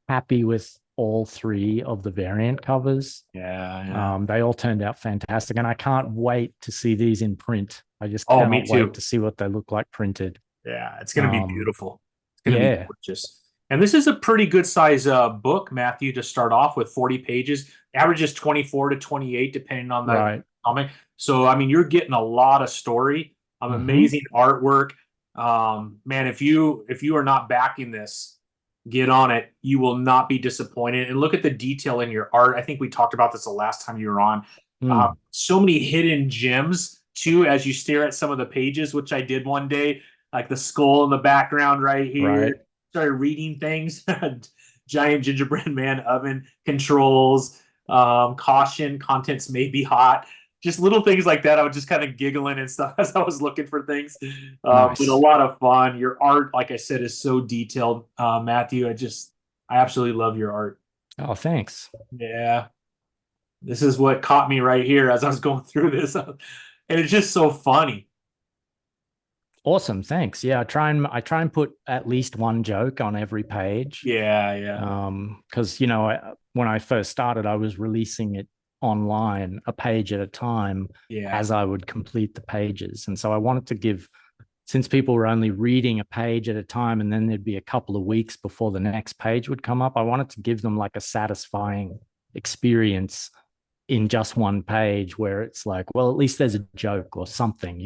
happy with all three of the variant covers. They all turned out fantastic, and I can't wait to see these in print. I just cannot wait to see what they look like printed. Yeah, it's going to be beautiful. It's going to be gorgeous. And this is a pretty good size book, Matthew, to start off with. 40 pages, averages 24 to 28 depending on the comic. So I mean, you're getting a lot of story, amazing artwork. Man, if you are not backing this, get on it. You will not be disappointed. And look at the detail in your art. I think we talked about this the last time you were on. So many hidden gems too, as you stare at some of the pages, which I did one day, like the skull in the background right here. Started reading things. Giant gingerbread man oven controls, caution, contents may be hot. Just little things like that. I was just kind of giggling and stuff as I was looking for things. But a lot of fun. Your art, like I said, is so detailed, Matthew. I absolutely love your art. Oh, thanks. Yeah. This is what caught me right here as I was going through this. And it's just so funny. Awesome, thanks. Yeah, I try and put at least one joke on every page. Because when I first started, I was releasing it online a page at a time as I would complete the pages, and so I wanted to give, since people were only reading a page at a time, and then there'd be a couple of weeks before the next page would come up, I wanted to give them like a satisfying experience in just one page, where it's like, well, at least there's a joke or something.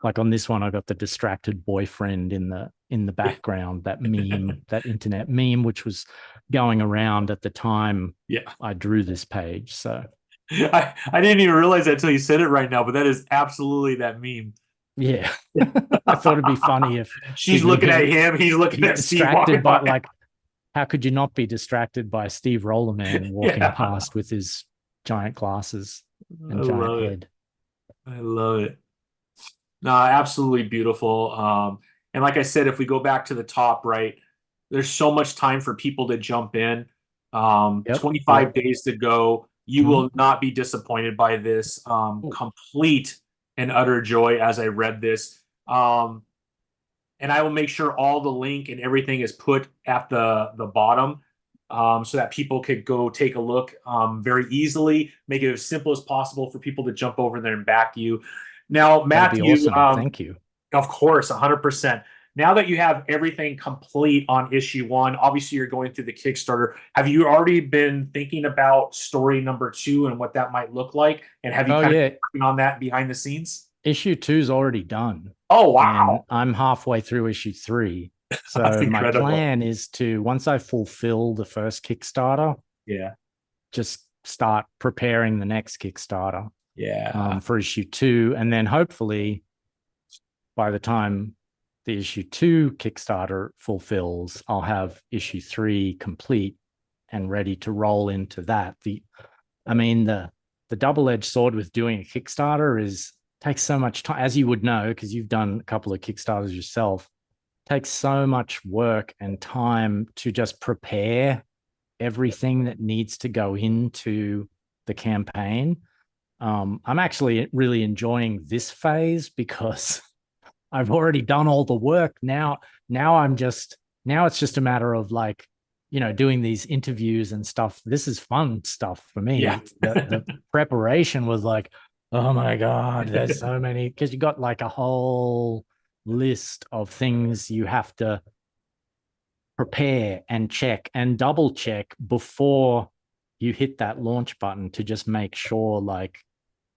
like on this one, I got the distracted boyfriend in the background, that meme, that internet meme, which was going around at the time I drew this page. So I didn't even realize that until you said it right now, but that is absolutely that meme. yeah. I thought it'd be funny if she's looking at him, he's looking at Steve distracted by, like, how could you not be distracted by Steve Rollerman walking past with his giant glasses and giant head? I love it. No, absolutely beautiful. And like I said, if we go back to the top, right, there's so much time for people to jump in. 25 days to go. You will not be disappointed by this. Complete and utter joy as I read this. And I will make sure all the link and everything is put at the bottom, so that people could go take a look very easily. Make it as simple as possible for people to jump over there and back you. Now, Matthew, awesome. Thank you. Of course, 100%. Now that you have everything complete on issue 1, obviously you're going through the Kickstarter. Have you already been thinking about story number 2 and what that might look like? And have you kind of been working on that behind the scenes? Issue 2 is already done. Oh, wow. And I'm halfway through issue 3. So my plan is to, once I fulfill the first Kickstarter, just start preparing the next Kickstarter. For issue 2. And then hopefully by the time the issue 2 Kickstarter fulfills, I'll have issue 3 complete and ready to roll into that. The double-edged sword with doing a Kickstarter takes so much time, as you would know, because you've done a couple of Kickstarters yourself. Takes so much work and time to just prepare everything that needs to go into the campaign. I'm actually really enjoying this phase because I've already done all the work. Now it's just a matter of, like, doing these interviews and stuff. This is fun stuff for me. The preparation was like, oh my God, there's so many, because you got like a whole list of things you have to prepare and check and double check before you hit that launch button, to just make sure, like,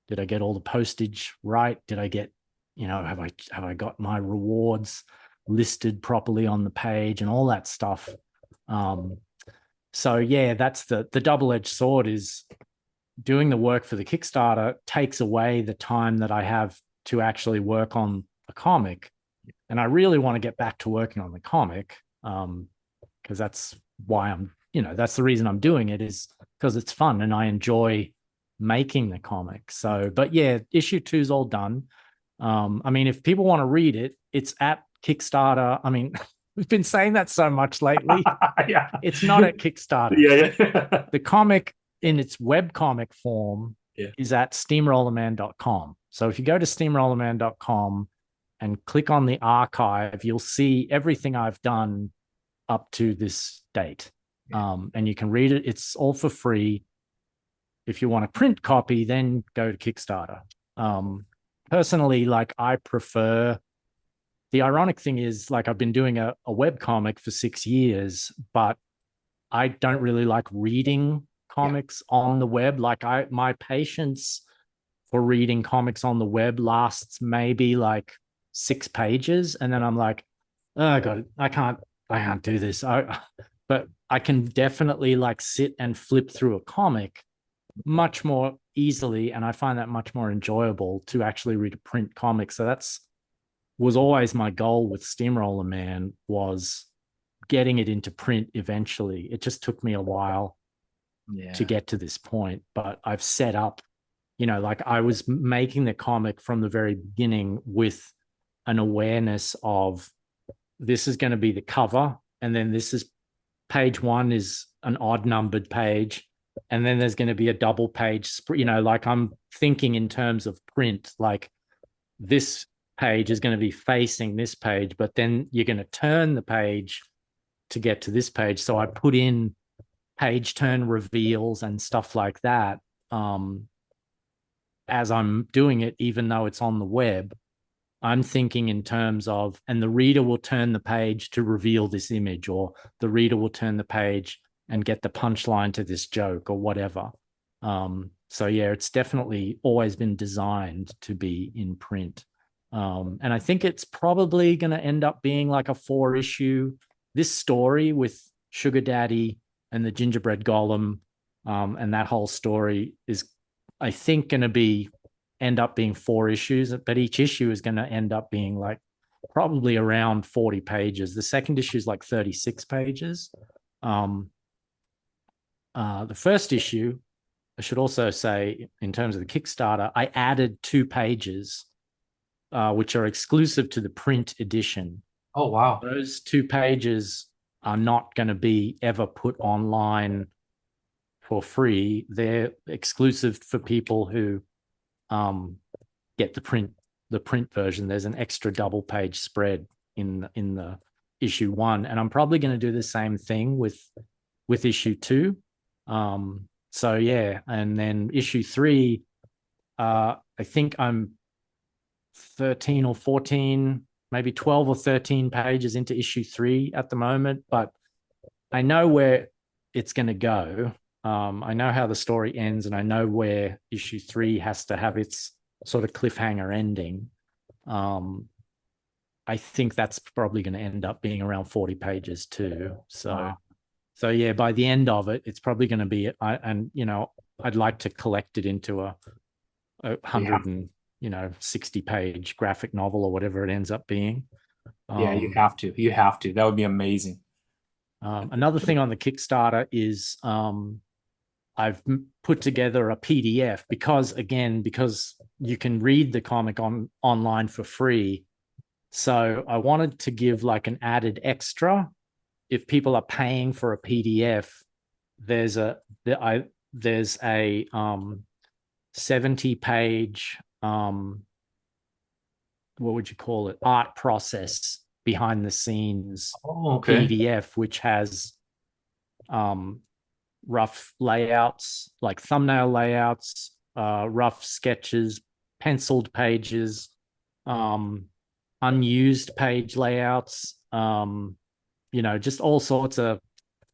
did I get all the postage right? Did I get, have I got my rewards listed properly on the page and all that stuff? So yeah, that's the double-edged sword, is doing the work for the Kickstarter takes away the time that I have to actually work on a comic. And I really want to get back to working on the comic, because that's why that's the reason I'm doing it, is because it's fun and I enjoy making the comic. So, but yeah, issue 2 is all done. If people want to read it, it's at Kickstarter. We've been saying that so much lately. It's not at Kickstarter. The comic in its webcomic form is at steamrollerman.com. So if you go to steamrollerman.com and click on the archive, you'll see everything I've done up to this date. And you can read it. It's all for free. If you want a print copy, then go to Kickstarter. Personally, like, I prefer, the ironic thing is, like, I've been doing a webcomic for 6 years, but I don't really like reading comics on the web. Like, my patience for reading comics on the web lasts maybe like 6 pages, and then I'm like, oh God, I can't do this. But I can definitely, like, sit and flip through a comic much more easily, and I find that much more enjoyable to actually read a print comic. So was always my goal with Steamroller Man, was getting it into print eventually. It just took me a while to get to this point, but I've set up, like, I was making the comic from the very beginning with an awareness of, this is going to be the cover, and then this is page 1 is an odd numbered page, and then there's going to be a double page, like, I'm thinking in terms of print, like, this page is going to be facing this page, but then you're going to turn the page to get to this page. So I put in page turn reveals and stuff like that as I'm doing it, even though it's on the web. I'm thinking in terms of, and the reader will turn the page to reveal this image, or the reader will turn the page and get the punchline to this joke, or whatever. So yeah, it's definitely always been designed to be in print. And I think it's probably going to end up being like a 4-issue. This story with Sugar Daddy and the Gingerbread Golem, and that whole story is, I think, going to end up being 4 issues, but each issue is going to end up being like probably around 40 pages. The second issue is like 36 pages. The first issue, I should also say, in terms of the Kickstarter, I added 2 pages, which are exclusive to the print edition. Oh, wow. Those 2 pages are not going to be ever put online for free. They're exclusive for people who get the print version. There's an extra double page spread in the issue 1, and I'm probably going to do the same thing with issue 2. So yeah, and then issue 3, I think I'm 13 or 14, maybe 12 or 13 pages into issue 3 at the moment, but I know where it's going to go. I know how the story ends, and I know where issue 3 has to have its sort of cliffhanger ending. I think that's probably going to end up being around 40 pages too. So yeah, by the end of it, it's probably going to be, and I'd like to collect it into a 160 page graphic novel or whatever it ends up being. Yeah, you have to. That would be amazing. Another thing on the Kickstarter is I've put together a PDF because you can read the comic online for free. So I wanted to give like an added extra. If people are paying for a PDF, there's a 70-page what would you call it, art process behind the scenes PDF, which has rough layouts, like thumbnail layouts, rough sketches, penciled pages, unused page layouts, just all sorts of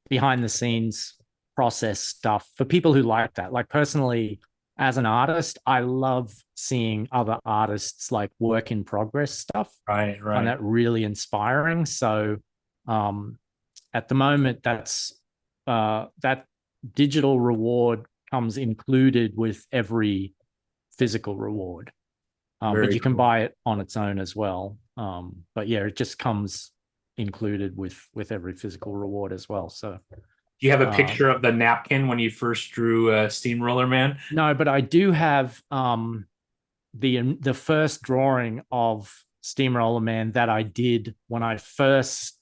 behind the scenes process stuff for people who like that. Like personally, as an artist, I love seeing other artists like work in progress stuff. Right. I find that really inspiring. So at the moment, that's that digital reward comes included with every physical reward. But you can buy it on its own as well. But yeah, it just comes included with every physical reward as well. So do you have a picture of the napkin when you first drew Steamroller Man? No, but I do have the first drawing of Steamroller Man that I did when I first,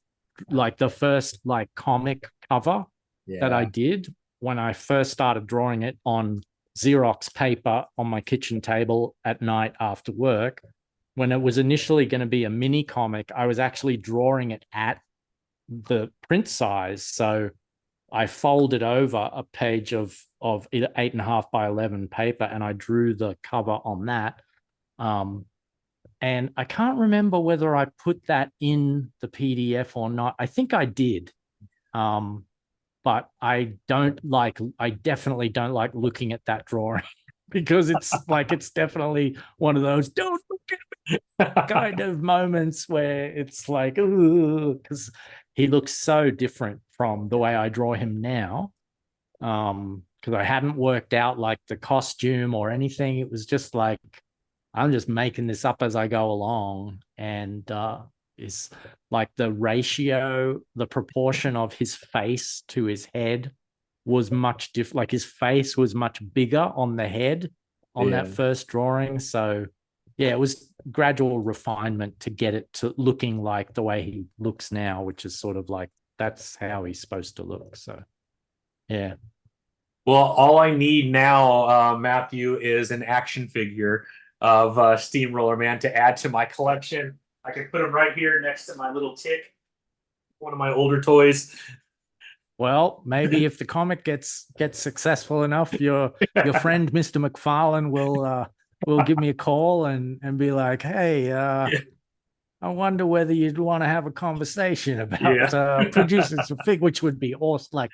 like the first like comic cover that I did when I first started drawing it on Xerox paper on my kitchen table at night after work. When it was initially going to be a mini comic, I was actually drawing it at the print size. So I folded over a page of either 8.5 by 11 paper, and I drew the cover on that. And I can't remember whether I put that in the PDF or not. I think I did. But I definitely don't like looking at that drawing because it's definitely one of those don't look at me kind of moments where it's like, because he looks so different from the way I draw him now. Because I hadn't worked out like the costume or anything. It was just like, I'm just making this up as I go along. And is like the ratio, the proportion of his face to his head was much different. Like his face was much bigger on the head on that first drawing. So yeah, it was gradual refinement to get it to looking like the way he looks now, which is sort of like, that's how he's supposed to look. So yeah. Well, all I need now, Matthew, is an action figure of Steamroller Man to add to my collection. I can put him right here next to my little tick, one of my older toys. Well, maybe if the comic gets successful enough, your friend Mr. McFarlane will give me a call and be like, hey, I wonder whether you'd want to have a conversation about producing some fig, which would be awesome. Like,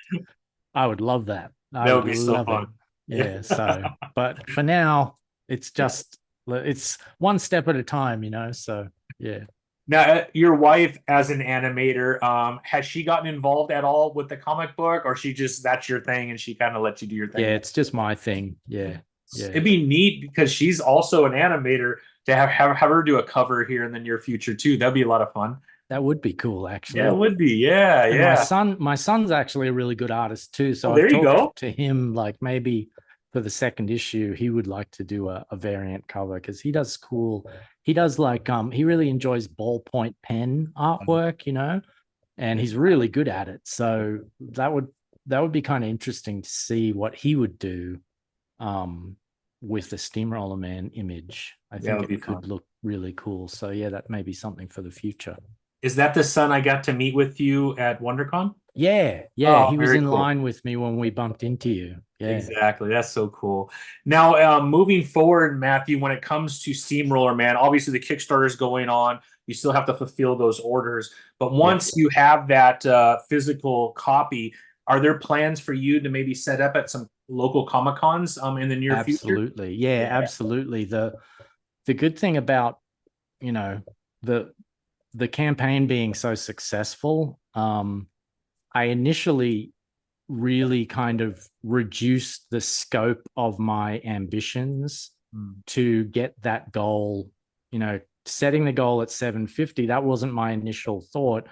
I would love that. That would be so fun. Yeah. So, but for now, it's just it's one step at a time, you know. So yeah. Now, your wife as an animator, has she gotten involved at all with the comic book, or she just that's your thing and she kind of lets you do your thing? Yeah, it's just my thing. Yeah. Yeah. It'd be neat because she's also an animator to have her do a cover here in the near future too. That'd be a lot of fun. That would be cool, actually. Yeah, it would be. Yeah, And yeah. my son's actually a really good artist too. So Oh, I've there you go. talked to him, like maybe for the second issue, he would like to do a variant cover because he does cool. He does like he really enjoys ballpoint pen artwork, you know, and he's really good at it. So that would be kind of interesting to see what he would do with the Steamroller Man image. I think it could look really cool. So yeah, that may be something for the future. Is that the son I got to meet with you at WonderCon? Yeah, Oh, he was very in cool. line with me when we bumped into you. Yeah, Exactly. That's so cool. Now, moving forward, Matthew, when it comes to Steamroller Man, obviously the Kickstarter is going on. You still have to fulfill those orders. But once you have that physical copy, are there plans for you to maybe set up at some local Comic Cons in the near future? absolutely. Yeah, absolutely. The good thing about, you know, the campaign being so successful, I initially really kind of reduced the scope of my ambitions to get that goal. You know, setting the goal at 750, that wasn't my initial thought.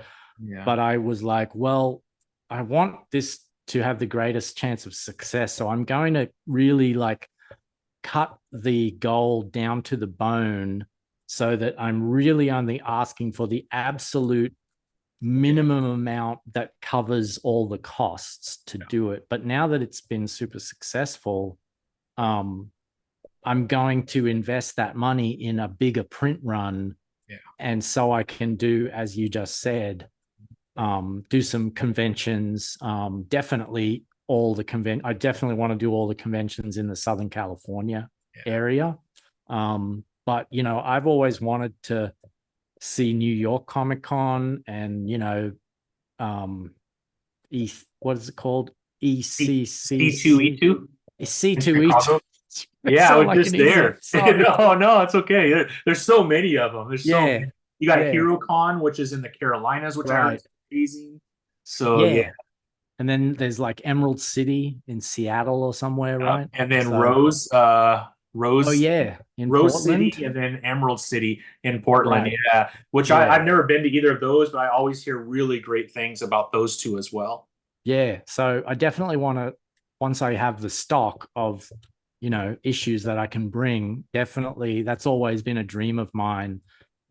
But I was like, well, I want this to have the greatest chance of success. So I'm going to really like cut the goal down to the bone so that I'm really only asking for the absolute minimum amount that covers all the costs to do it. But now that it's been super successful, I'm going to invest that money in a bigger print run. And so I can do, as you just said, do some conventions, definitely I definitely want to do all the conventions in the Southern California area. But, you know, I've always wanted to see New York Comic Con and, you know, what is it called? C2E2? C2E2. Yeah, I was like just there. No, it's okay. There's so many of them. There's so many. You got HeroCon, which is in the Carolinas, which I heard is amazing. So yeah. And then there's like Emerald City in Seattle or somewhere, right? And then Rose. Rose. Oh yeah, in Rose Portland. City, and then Emerald City in Portland. Yeah, which I've never been to either of those, but I always hear really great things about those two as well. Yeah, so I definitely want to, once I have the stock of, you know, issues that I can bring, definitely that's always been a dream of mine,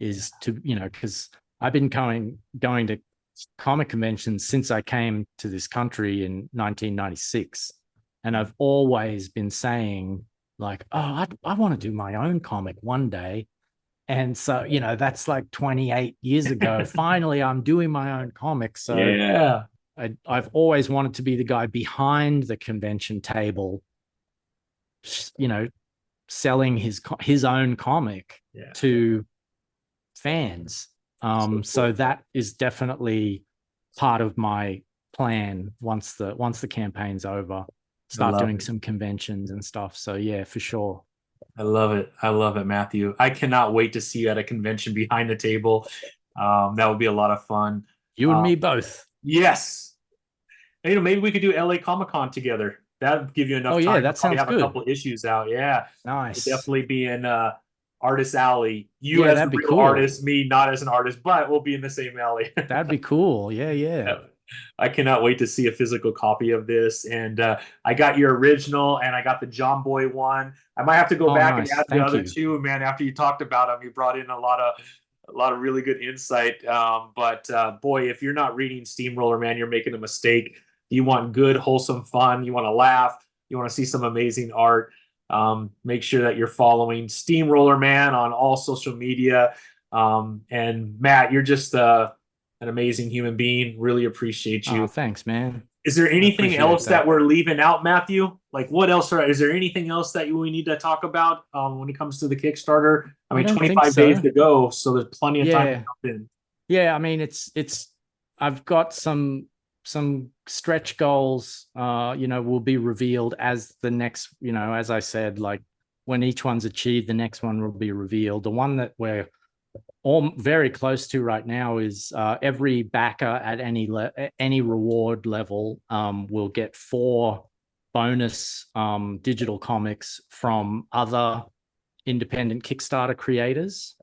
is to, you know, because I've been going to comic conventions since I came to this country in 1996, and I've always been saying like, oh, I want to do my own comic one day. And so, you know, that's like 28 years ago. Finally, I'm doing my own comic. So yeah, I've always wanted to be the guy behind the convention table, you know, selling his own comic to fans. So that is definitely part of my plan once the campaign's over. Start doing some conventions and stuff. So yeah, for sure. I love it. I love it, Matthew. I cannot wait to see you at a convention behind the table. That would be a lot of fun. You and me both. Yes. And, you know, maybe we could do LA Comic Con together. That'd give you enough time that to sounds have good. a couple issues out. Yeah. Nice. We'll definitely be in Artist Alley. You as the real artist, me not as an artist, but we'll be in the same alley. That'd be cool. Yeah. I cannot wait to see a physical copy of this. And I got your original, and I got the John Boy one. I might have to go back and add the other two, man. After you talked about them, you brought in a lot of really good insight. But boy, if you're not reading Steamroller Man, you're making a mistake. You want good, wholesome fun. You want to laugh. You want to see some amazing art. Make sure that you're following Steamroller Man on all social media. And Matt, you're just an amazing human being. Really appreciate you. Oh, thanks, man. Is there anything else that we're leaving out, Matthew? Like, what else? Is there anything else that we need to talk about when it comes to the Kickstarter? I mean, 25 days to go, so there's plenty of time to jump in. Yeah, I mean, it's. I've got some stretch goals. You know, will be revealed as the next. You know, as I said, like when each one's achieved, the next one will be revealed. The one that we're all very close to right now is every backer at any reward level will get 4 bonus digital comics from other independent Kickstarter creators,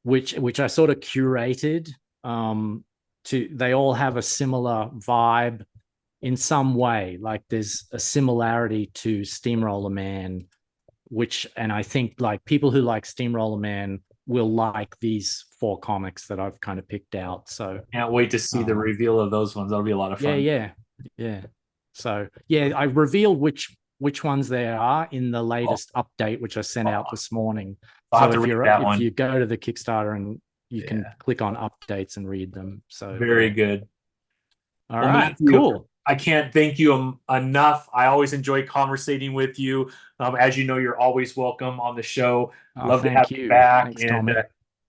which I sort of curated. They all have a similar vibe in some way. Like there's a similarity to Steamroller Man, and I think like people who like Steamroller Man will like these 4 comics that I've kind of picked out. So Can't wait to see the reveal of those ones. That'll be a lot of fun. Yeah. So yeah, I revealed which ones there are in the latest update, which I sent out this morning. I'll So have to read that one. if you go to the Kickstarter and you can click on updates and read them. So very good. All right, Matthew, cool. I can't thank you enough. I always enjoy conversating with you. As you know, you're always welcome on the show. Love to have you back. Thanks, Tommy.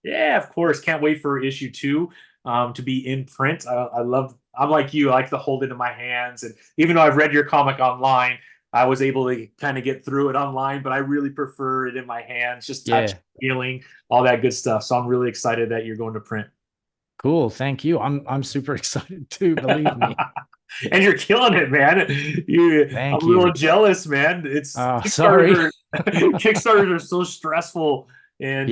Yeah, of course. Can't wait for issue 2 to be in print. I'm like you. I like to hold it in my hands. And even though I've read your comic online, I was able to kind of get through it online, but I really prefer it in my hands, just touch, feeling, all that good stuff. So I'm really excited that you're going to print. Cool. Thank you. I'm super excited too, believe me. And you're killing it, man. I'm a little jealous, man. It's sorry. Kickstarters are so stressful, and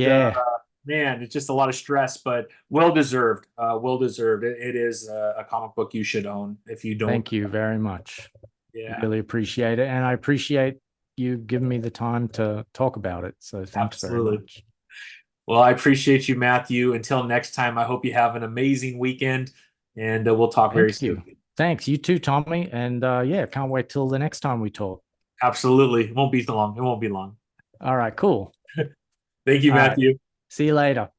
man, it's just a lot of stress, but well deserved. Well deserved. It is a comic book you should own if you don't. Thank you very much. Yeah, really appreciate it, and I appreciate you giving me the time to talk about it. So thanks very much. Well, I appreciate you, Matthew. Until next time, I hope you have an amazing weekend, and we'll talk very soon. Thanks. You too, Tommy. And yeah, can't wait till the next time we talk. Absolutely. It won't be long. It won't be long. All right, cool. Thank you, Matthew. See you later.